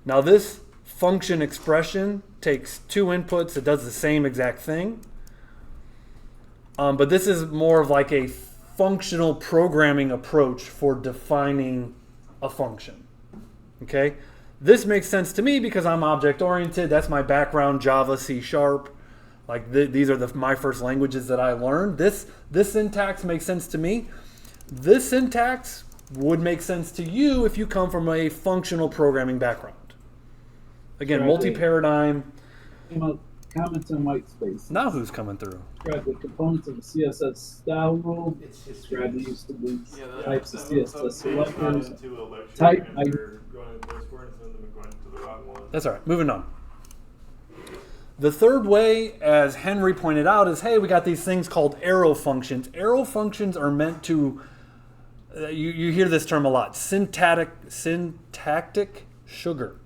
Now this function expression takes two inputs. It does the same exact thing. But this is more of like a functional programming approach for defining a function. Okay? This makes sense to me because I'm object-oriented. That's my background, Java, C#. Like these are my first languages that I learned. This syntax makes sense to me. This syntax would make sense to you if you come from a functional programming background. Again, Right. multi-paradigm. Comments in white space. Now who's coming through? Describe the components of the CSS style rule. It's Describe the use of these Yeah, types of that CSS page got selectors. into a lecture Type and I- we're going to Discord instead of going to the wrong one. That's all right. Moving on. The third way, as Henry pointed out, is, hey, we got these things called arrow functions. Arrow functions are meant to, you hear this term a lot, syntax sugar.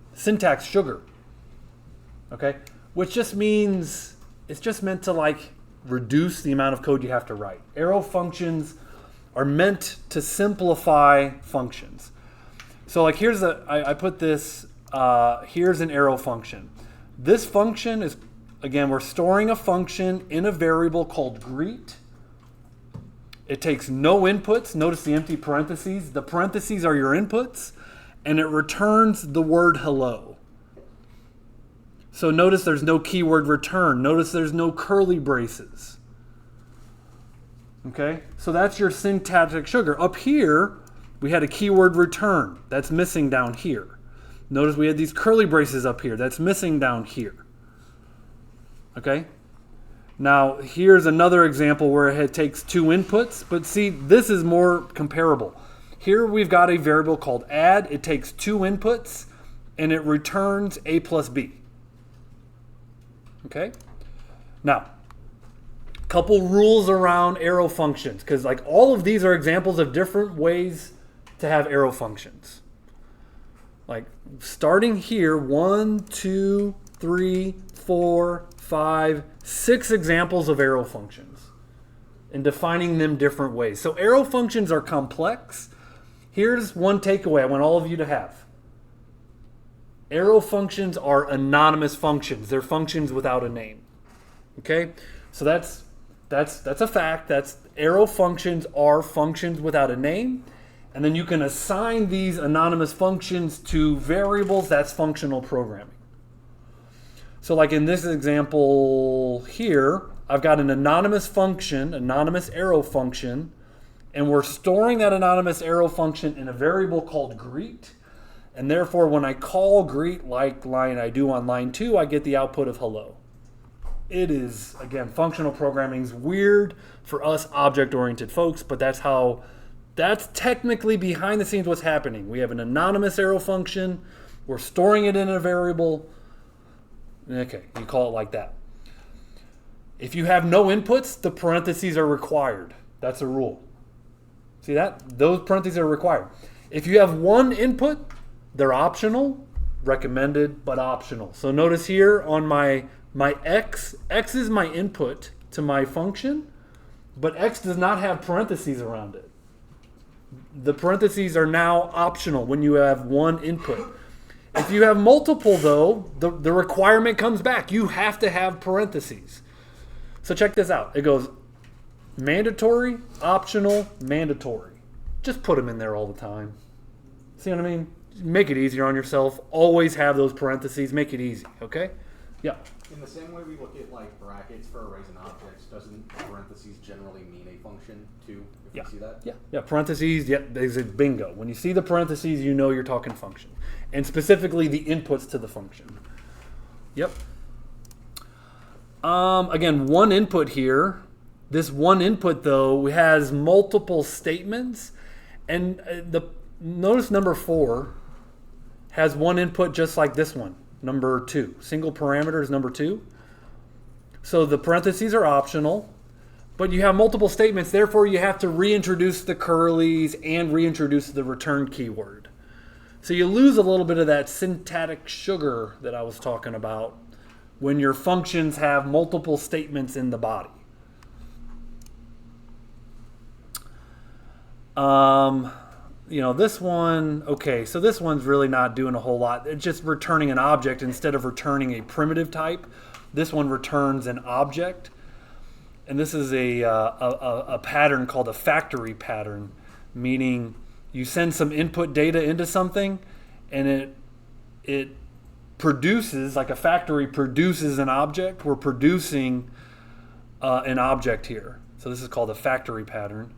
Okay? Which just means, it's just meant to like reduce the amount of code you have to write. Arrow functions are meant to simplify functions. So like I put this, here's an arrow function. This function is, again, we're storing a function in a variable called greet. It takes no inputs. Notice the empty parentheses. The parentheses are your inputs, and it returns the word hello. So notice there's no keyword return. Notice there's no curly braces. Okay, so that's your syntactic sugar. Up here, we had a keyword return. That's missing down here. Notice we had these curly braces up here. That's missing down here. Okay? Now, here's another example where it takes two inputs, but see, this is more comparable. Here we've got a variable called add. It takes two inputs, and it returns a plus b. Okay? Now, couple rules around arrow functions, because like all of these are examples of different ways to have arrow functions. Like starting here, 1, 2, 3, 4, 5, 6 examples of arrow functions and defining them different ways. So arrow functions are complex. Here's one takeaway I want all of you to have. Arrow functions are anonymous functions. They're functions without a name. Okay? So that's a fact. That's arrow functions are functions without a name. And then you can assign these anonymous functions to variables. That's functional programming. So like in this example here, I've got an anonymous function, anonymous arrow function, and we're storing that anonymous arrow function in a variable called greet. And therefore, when I call greet like line I do on line 2, I get the output of hello. It is, again, functional programming's weird for us object-oriented folks, but that's technically behind the scenes what's happening. We have an anonymous arrow function. We're storing it in a variable. Okay, you call it like that. If you have no inputs, the parentheses are required. That's a rule. See that? Those parentheses are required. If you have one input, they're optional, recommended, but optional. So notice here on my x is my input to my function, but x does not have parentheses around it. The parentheses are now optional when you have one input. If you have multiple, though, the requirement comes back. You have to have parentheses. So check this out. It goes mandatory, optional, mandatory. Just put them in there all the time. See what I mean? Make it easier on yourself. Always have those parentheses. Make it easy, okay? Yeah. In the same way we look at like brackets for arrays and objects, doesn't parentheses generally mean a function too? If Yeah. you see that? Yeah, parentheses, yeah, there's a bingo. When you see the parentheses, you know you're talking function. And specifically the inputs to the function. Yep. Again, one input here. This one input, though, has multiple statements. And notice number 4 has one input just like this one, number 2. Single parameter is number 2. So the parentheses are optional. But you have multiple statements, therefore you have to reintroduce the curlies and reintroduce the return keyword. So you lose a little bit of that syntactic sugar that I was talking about when your functions have multiple statements in the body. This one, okay, so this one's really not doing a whole lot. It's just returning an object instead of returning a primitive type. This one returns an object. And this is a pattern called a factory pattern, meaning you send some input data into something, and it produces, like a factory produces an object. We're producing an object here. So this is called a factory pattern.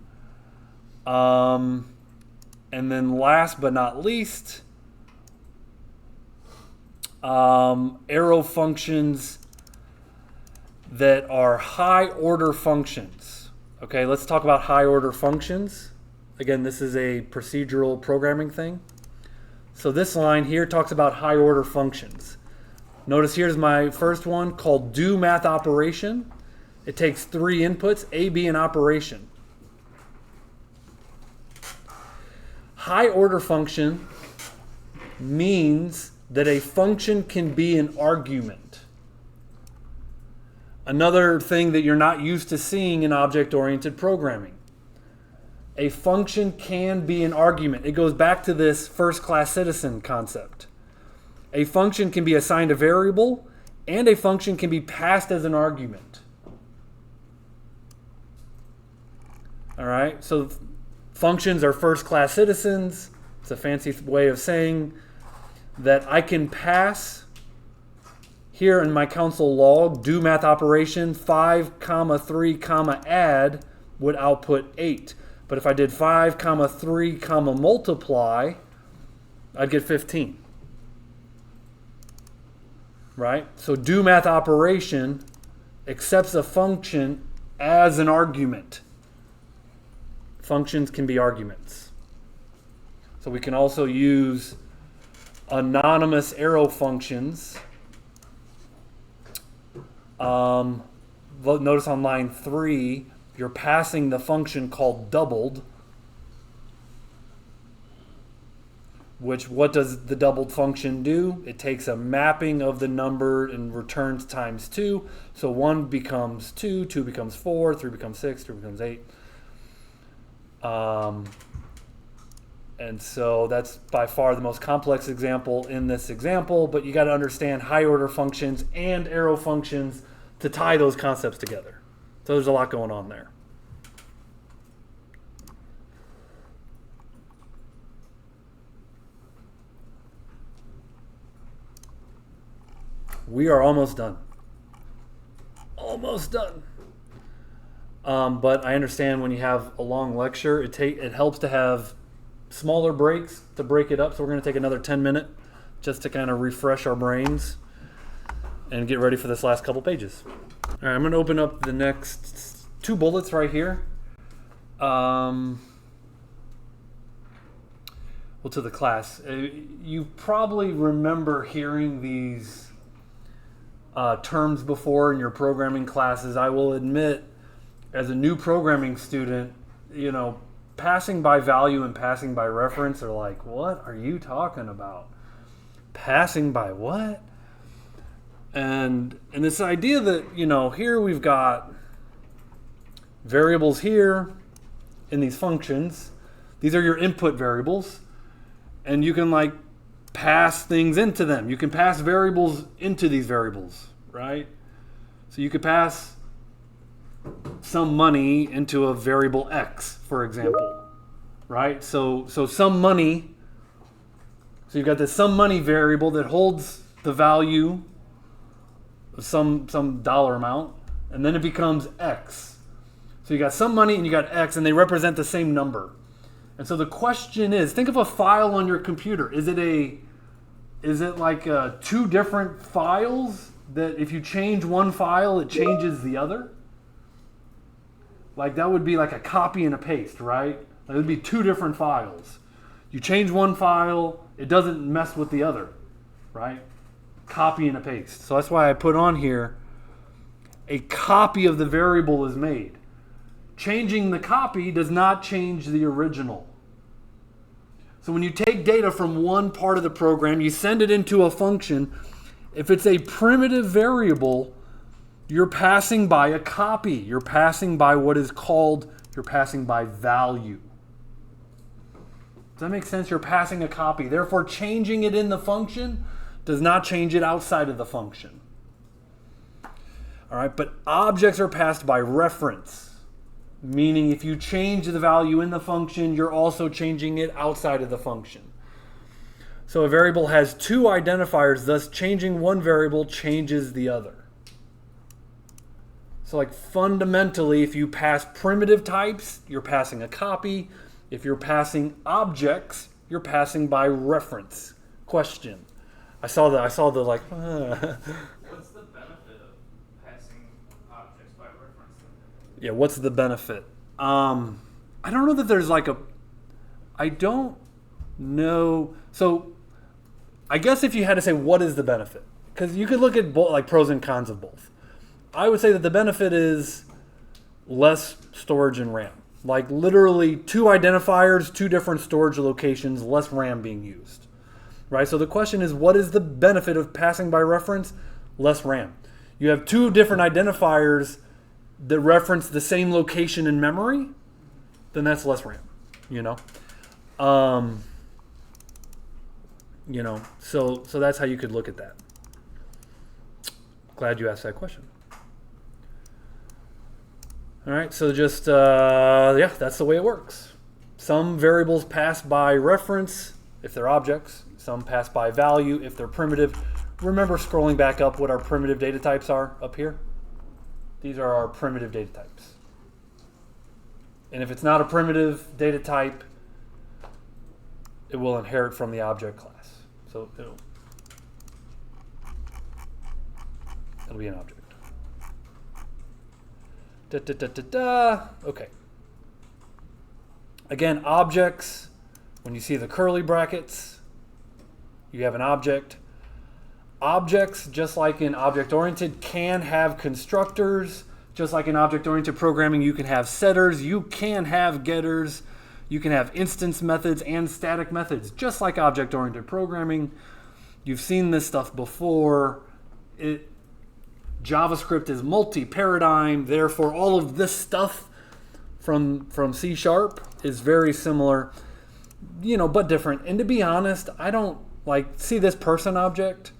And then last but not least, arrow functions that are high order functions. Okay, let's talk about high order functions. Again, this is a procedural programming thing. So this line here talks about high order functions. Notice here's my first one called do math operation. It takes 3 inputs, A, B, and operation. High order function means that a function can be an argument. Another thing that you're not used to seeing in object-oriented programming. A function can be an argument. It goes back to this first-class citizen concept. A function can be assigned a variable, and a function can be passed as an argument. All right, so functions are first-class citizens. It's a fancy way of saying that I can pass here in my console log, do math operation, 5, 3, add would output 8. But if I did 5, 3, multiply, I'd get 15. Right? So do math operation accepts a function as an argument. Functions can be arguments. So we can also use anonymous arrow functions. Notice on line 3, you're passing the function called doubled, which what does the doubled function do? It takes a mapping of the number and returns times 2. So 1 becomes 2, 2 becomes 4, 3 becomes 6, 3 becomes 8. And so that's by far the most complex example in this example, but you got to understand high order functions and arrow functions to tie those concepts together. So there's a lot going on there. We are almost done. Almost done. But I understand when you have a long lecture, it helps to have smaller breaks to break it up. So we're going to take another 10 minutes just to kind of refresh our brains and get ready for this last couple pages. All right, I'm going to open up the next 2 bullets right here. Well, to the class. You probably remember hearing these terms before in your programming classes. I will admit, as a new programming student, passing by value and passing by reference are like, what are you talking about? Passing by what? And this idea that, here we've got variables here in these functions. These are your input variables. And you can pass things into them. You can pass variables into these variables, right? So you could pass some money into a variable x, for example, right? So some money, so you've got this some money variable that holds the value of some dollar amount, and then it becomes x. So you got some money and you got x, and they represent the same number. And so the question is, think of a file on your computer. Is it like two different files that if you change one file, it changes the other? Like that would be like a copy and a paste, right? That would be two different files. You change one file, it doesn't mess with the other, right? Copy and a paste. So that's why I put on here, a copy of the variable is made. Changing the copy does not change the original. So when you take data from one part of the program, you send it into a function. If it's a primitive variable, you're passing by a copy. You're passing by what is called, you're passing by value. Does that make sense? You're passing a copy. Therefore, changing it in the function does not change it outside of the function. All right, but objects are passed by reference. Meaning if you change the value in the function, you're also changing it outside of the function. So a variable has two identifiers, thus changing one variable changes the other. So like fundamentally, if you pass primitive types, you're passing a copy. If you're passing objects, you're passing by reference. Question. I saw the like, What's the benefit of passing objects by reference? Yeah, what's the benefit? I don't know that there's like I don't know. So I guess if you had to say what is the benefit, because you could look at both, like pros and cons of both. I would say that the benefit is less storage and RAM. Like literally two identifiers, two different storage locations, less RAM being used. Right? So the question is, what is the benefit of passing by reference? Less RAM. You have two different identifiers that reference the same location in memory, then that's less RAM, so that's how you could look at that. Glad you asked that question. All right, so just, that's the way it works. Some variables pass by reference if they're objects. Some pass by value if they're primitive. Remember scrolling back up what our primitive data types are up here? These are our primitive data types. And if it's not a primitive data type, it will inherit from the object class. So it'll be an object. Okay. Again, objects, when you see the curly brackets, you have an object. Objects, just like in object-oriented, can have constructors. Just like in object-oriented programming, you can have setters, you can have getters, you can have instance methods and static methods. Just like object-oriented programming, you've seen this stuff before. JavaScript is multi-paradigm, therefore all of this stuff from C# is very similar, but different. And to be honest, I don't see this person object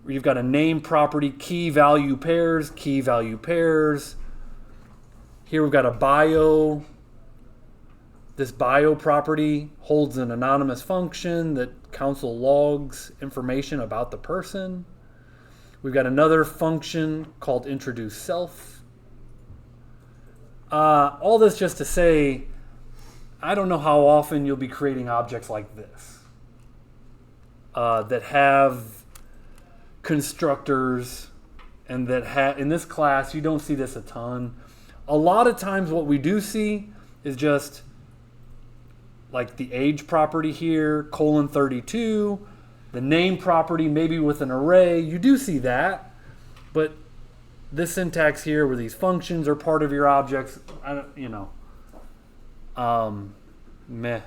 where you've got a name property, key value pairs. Here we've got a bio. This bio property holds an anonymous function that console logs information about the person. We've got another function called introduce self. All this just to say, I don't know how often you'll be creating objects like this that have constructors, and that in this class you don't see this a ton. A lot of times what we do see is just like the age property here, :32, the name property maybe with an array. You do see that, but this syntax here where these functions are part of your objects, meh.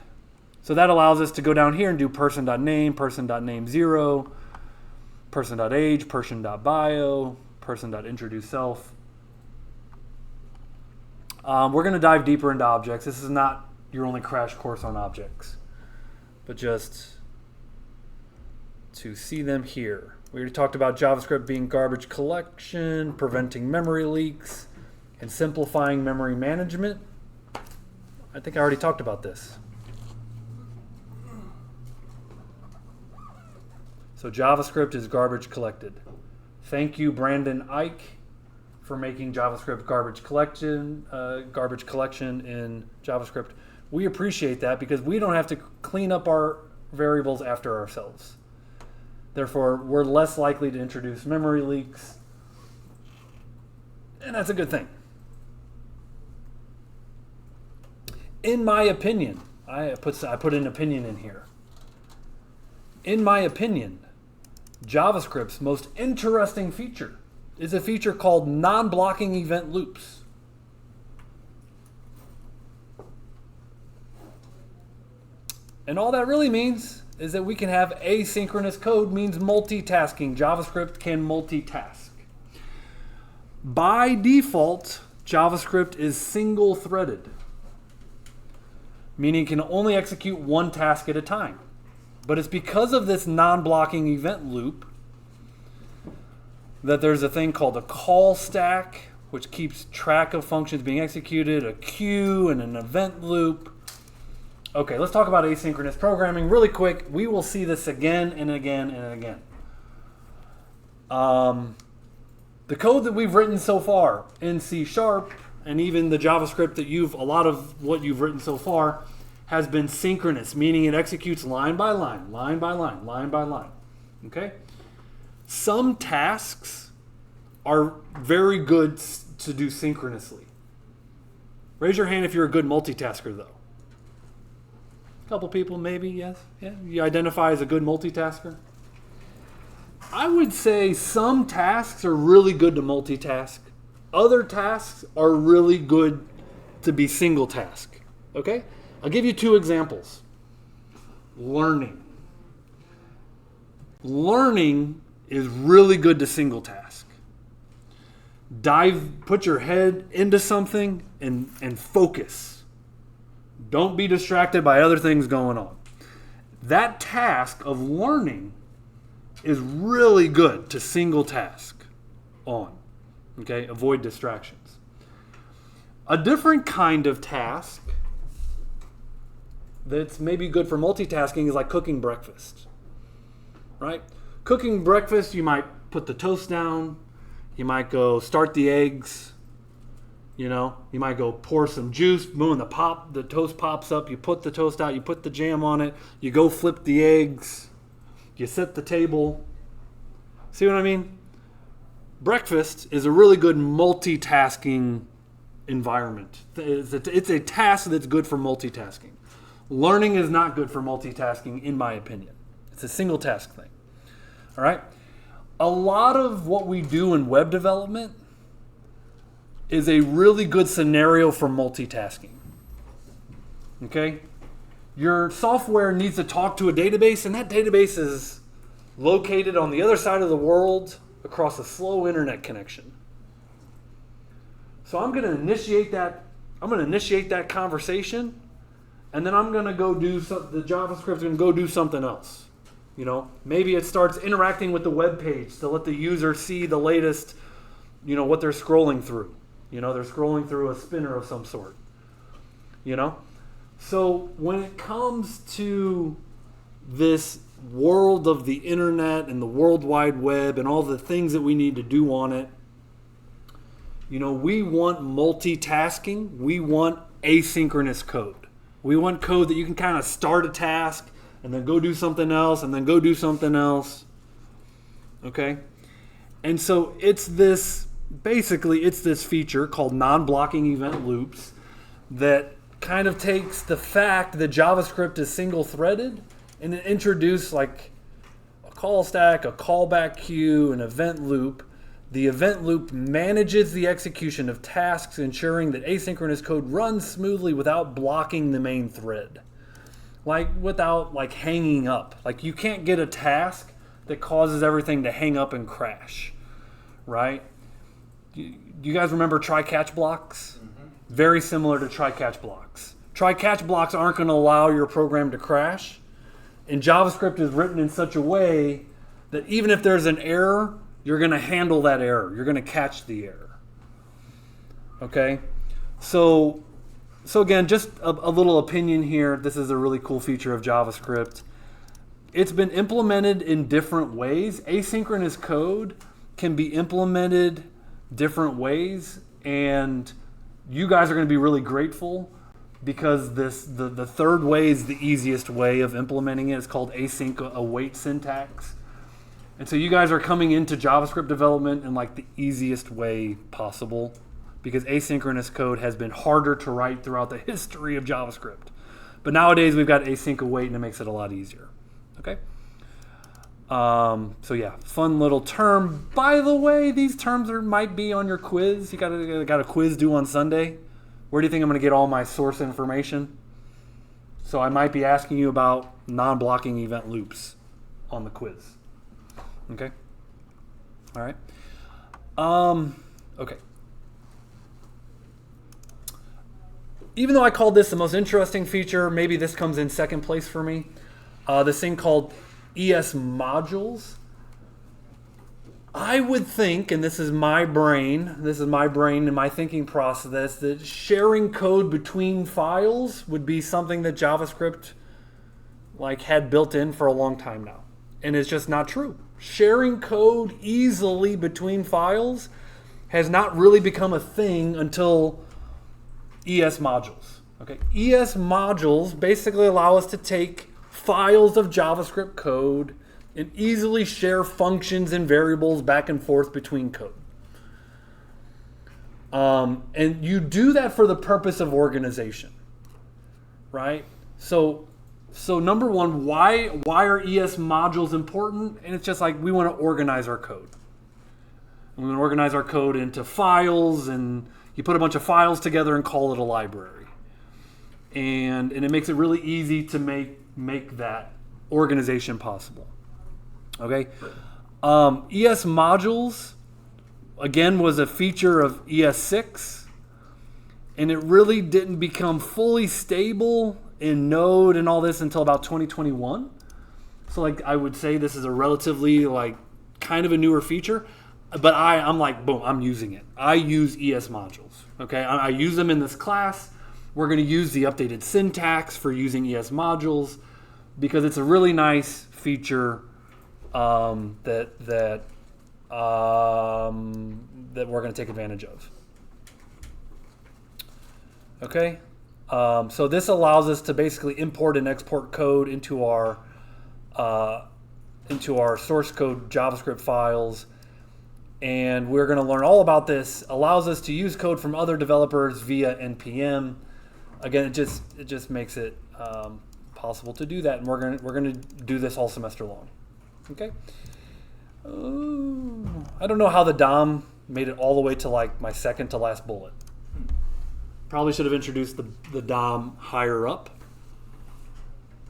So that allows us to go down here and do person.name, person.name0, person.age, person.bio, person.introduce self. We're going to dive deeper into objects. This is not your only crash course on objects, but just to see them here. We already talked about JavaScript being garbage collection, preventing memory leaks, and simplifying memory management. I think I already talked about this. So JavaScript is garbage collected. Thank you, Brandon Ike, for making JavaScript garbage collection in JavaScript. We appreciate that because we don't have to clean up our variables after ourselves. Therefore, we're less likely to introduce memory leaks, and that's a good thing. In my opinion, I put an opinion in here. In my opinion, JavaScript's most interesting feature is a feature called non-blocking event loops. And all that really means is that we can have asynchronous code, means multitasking. JavaScript can multitask. By default, JavaScript is single-threaded, meaning it can only execute one task at a time. But it's because of this non-blocking event loop that there's a thing called a call stack, which keeps track of functions being executed, a queue, and an event loop. Okay, let's talk about asynchronous programming really quick. We will see this again and again and again. The code that we've written so far in C# and even the JavaScript that a lot of what you've written so far has been synchronous, meaning it executes line by line, line by line, line by line. Okay? Some tasks are very good to do synchronously. Raise your hand if you're a good multitasker, though. A couple people, maybe, yes. Yeah, you identify as a good multitasker. I would say some tasks are really good to multitask. Other tasks are really good to be single task. Okay? I'll give you two examples. Learning. Learning is really good to single task. Put your head into something and focus. Don't be distracted by other things going on. That task of learning is really good to single task on. Okay? Avoid distractions. A different kind of task that's maybe good for multitasking is like cooking breakfast. Right? Cooking breakfast, you might put the toast down. You might go start the eggs. You know, you might go pour some juice, boom, the toast pops up, you put the toast out, you put the jam on it, you go flip the eggs, you set the table. See what I mean? Breakfast is a really good multitasking environment. It's a task that's good for multitasking. Learning is not good for multitasking, in my opinion. It's a single task thing. All right? A lot of what we do in web development is a really good scenario for multitasking. Okay? Your software needs to talk to a database, and that database is located on the other side of the world across a slow internet connection. So I'm going to initiate that conversation, and then I'm going to go do the JavaScript's going to go do something else. You know, maybe it starts interacting with the web page to let the user see the latest, what they're scrolling through. They're scrolling through a spinner of some sort. So when it comes to this world of the internet and the World Wide Web and all the things that we need to do on it, we want multitasking. We want asynchronous code. We want code that you can kind of start a task and then go do something else and then go do something else. Okay? And so it's this feature called non-blocking event loops that kind of takes the fact that JavaScript is single-threaded and it introduces like a call stack, a callback queue, an event loop. The event loop manages the execution of tasks, ensuring that asynchronous code runs smoothly without blocking the main thread. Without hanging up. You can't get a task that causes everything to hang up and crash. Right? Do you guys remember try-catch blocks? Mm-hmm. Very similar to try-catch blocks. Try-catch blocks aren't going to allow your program to crash. And JavaScript is written in such a way that even if there's an error, you're going to handle that error. You're going to catch the error. Okay? So again, just a little opinion here. This is a really cool feature of JavaScript. It's been implemented in different ways. Asynchronous code can be implemented different ways, and you guys are going to be really grateful because the third way is the easiest way of implementing it. It's called async await syntax. And so you guys are coming into JavaScript development in like the easiest way possible, because asynchronous code has been harder to write throughout the history of JavaScript. But nowadays we've got async await, and it makes it a lot easier. Okay? So yeah, fun little term. By the way, these terms might be on your quiz. You got a quiz due on Sunday. Where do you think I'm going to get all my source information? So I might be asking you about non-blocking event loops on the quiz. Okay? All right. Okay. Even though I called this the most interesting feature, maybe this comes in second place for me. This thing called ES modules. I would think, and this is my brain and my thinking process, that sharing code between files would be something that JavaScript had built in for a long time now. And it's just not true. Sharing code easily between files has not really become a thing until ES modules. Okay, ES modules basically allow us to take files of JavaScript code and easily share functions and variables back and forth between code. And you do that for the purpose of organization, right? So number one, why are ES modules important? And it's just like we want to organize our code. And we want to organize our code into files, and you put a bunch of files together and call it a library. And it makes it really easy to make that organization possible. Okay, ES modules again was a feature of ES6, and it really didn't become fully stable in Node and all this until about 2021. So I would say this is a relatively kind of a newer feature, but I'm like, boom, I'm using it. I use ES modules. Okay, I use them in this class. We're going to use the updated syntax for using ES modules because it's a really nice feature that we're going to take advantage of. Okay, so this allows us to basically import and export code into our source code JavaScript files, and we're going to learn all about this. Allows us to use code from other developers via npm. Again, it just makes it possible to do that, and we're going to do this all semester long. Okay. I don't know how the DOM made it all the way to my second to last bullet. Probably should have introduced the DOM higher up.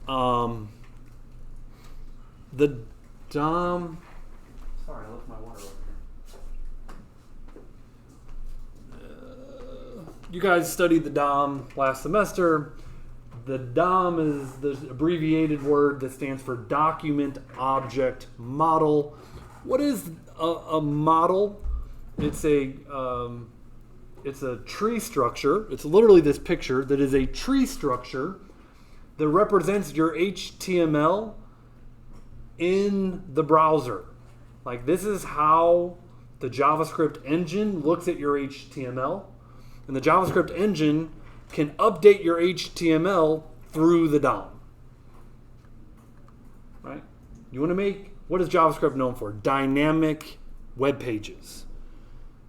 The DOM. Sorry, I left my water over here. You guys studied the DOM last semester. The DOM is the abbreviated word that stands for Document Object Model. What is a model? It's a tree structure. It's literally this picture that is a tree structure that represents your HTML in the browser. This is how the JavaScript engine looks at your HTML, and the JavaScript engine can update your HTML through the DOM. Right? You want to make, what is JavaScript known for? Dynamic web pages.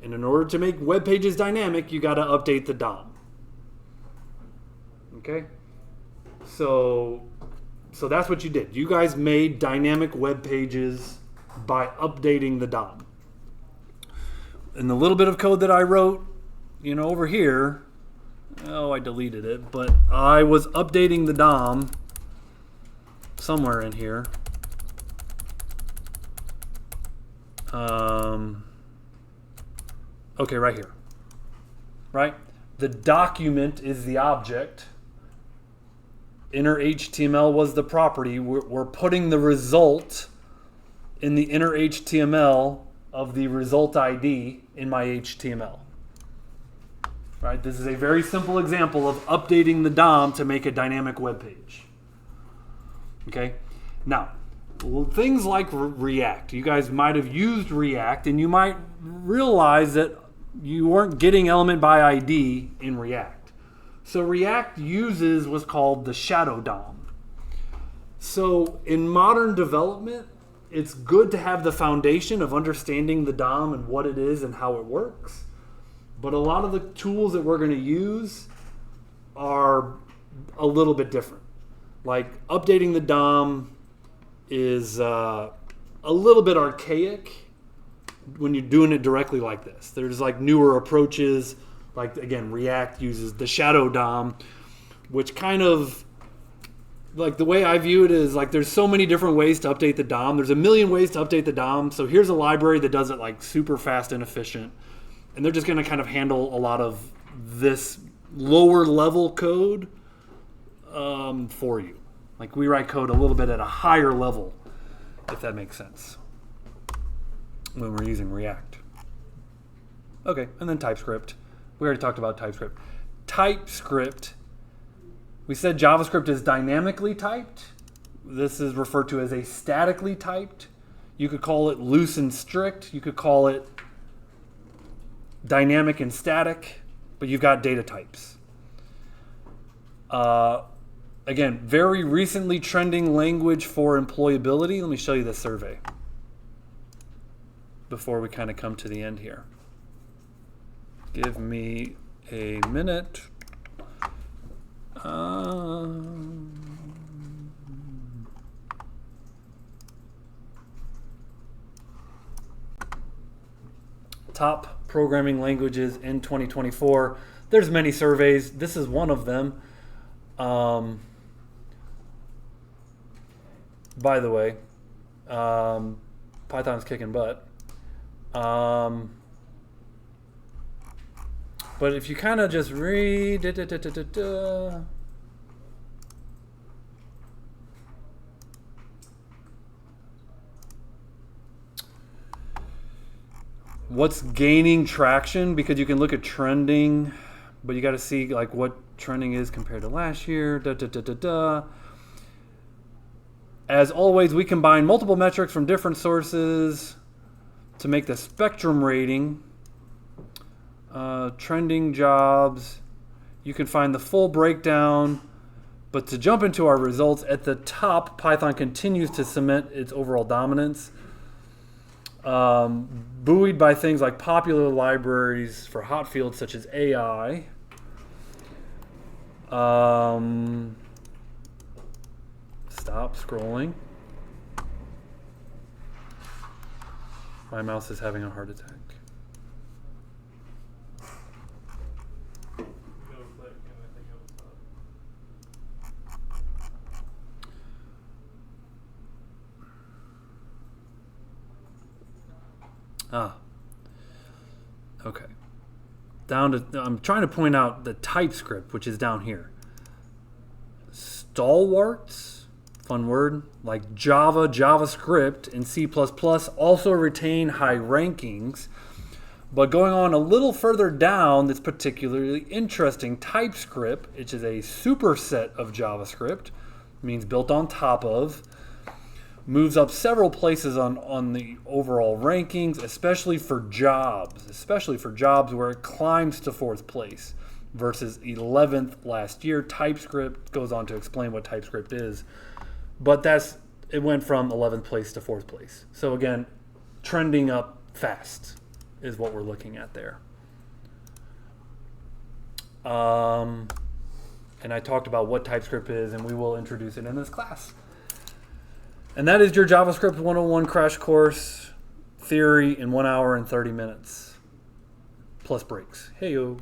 And in order to make web pages dynamic, you got to update the DOM. Okay? So that's what you did. You guys made dynamic web pages by updating the DOM. And the little bit of code that I wrote, over here, I deleted it, but I was updating the DOM somewhere in here. Okay, right here. Right? The document is the object. inner HTML was the property. We're putting the result in the inner HTML of the result ID in my HTML. Right? This is a very simple example of updating the DOM to make a dynamic web page. Okay? Now, things like React. You guys might have used React, and you might realize that you weren't getting element by ID in React. So React uses what's called the shadow DOM. So in modern development, it's good to have the foundation of understanding the DOM and what it is and how it works. But a lot of the tools that we're going to use are a little bit different. Like updating the DOM is a little bit archaic when you're doing it directly like this. There's like newer approaches, like again, React uses the shadow DOM, which kind of, like the way I view it is like there's so many different ways to update the DOM. There's a million ways to update the DOM. So here's a library that does it like super fast and efficient. And they're just going to kind of handle a lot of this lower level code for you. Like we write code a little bit at a higher level, if that makes sense, when we're using React. Okay, and then TypeScript. We already talked about TypeScript. TypeScript, we said JavaScript is dynamically typed. This is referred to as a statically typed. You could call it loose and strict. You could call it dynamic and static, but you've got data types. Again, very recently trending language for employability. Let me show you the survey before we kind of come to the end here. Give me a minute. Top programming languages in 2024. There's many surveys. This is one of them. By the way, Python's kicking butt. But if you kind of just read what's gaining traction, because you can look at trending, but you got to see like what trending is compared to last year. As always, we combine multiple metrics from different sources to make the spectrum rating. Trending jobs. You can find the full breakdown, but to jump into our results, at the top, Python continues to cement its overall dominance. Buoyed by things like popular libraries for hot fields such as AI. Stop scrolling. My mouse is having a heart attack. Okay. I'm trying to point out the TypeScript, which is down here. Stalwarts, fun word, like Java, JavaScript, and C++ also retain high rankings. But going on a little further down, that's particularly interesting. TypeScript, which is a superset of JavaScript, means built on top of, moves up several places on the overall rankings, especially for jobs where it climbs to 4th place versus 11th last year. TypeScript goes on to explain what TypeScript is, but it went from 11th place to 4th place. So again, trending up fast is what we're looking at there. And I talked about what TypeScript is, and we will introduce it in this class. And that is your JavaScript 101 crash course theory in 1 hour and 30 minutes, plus breaks. Hey-yo.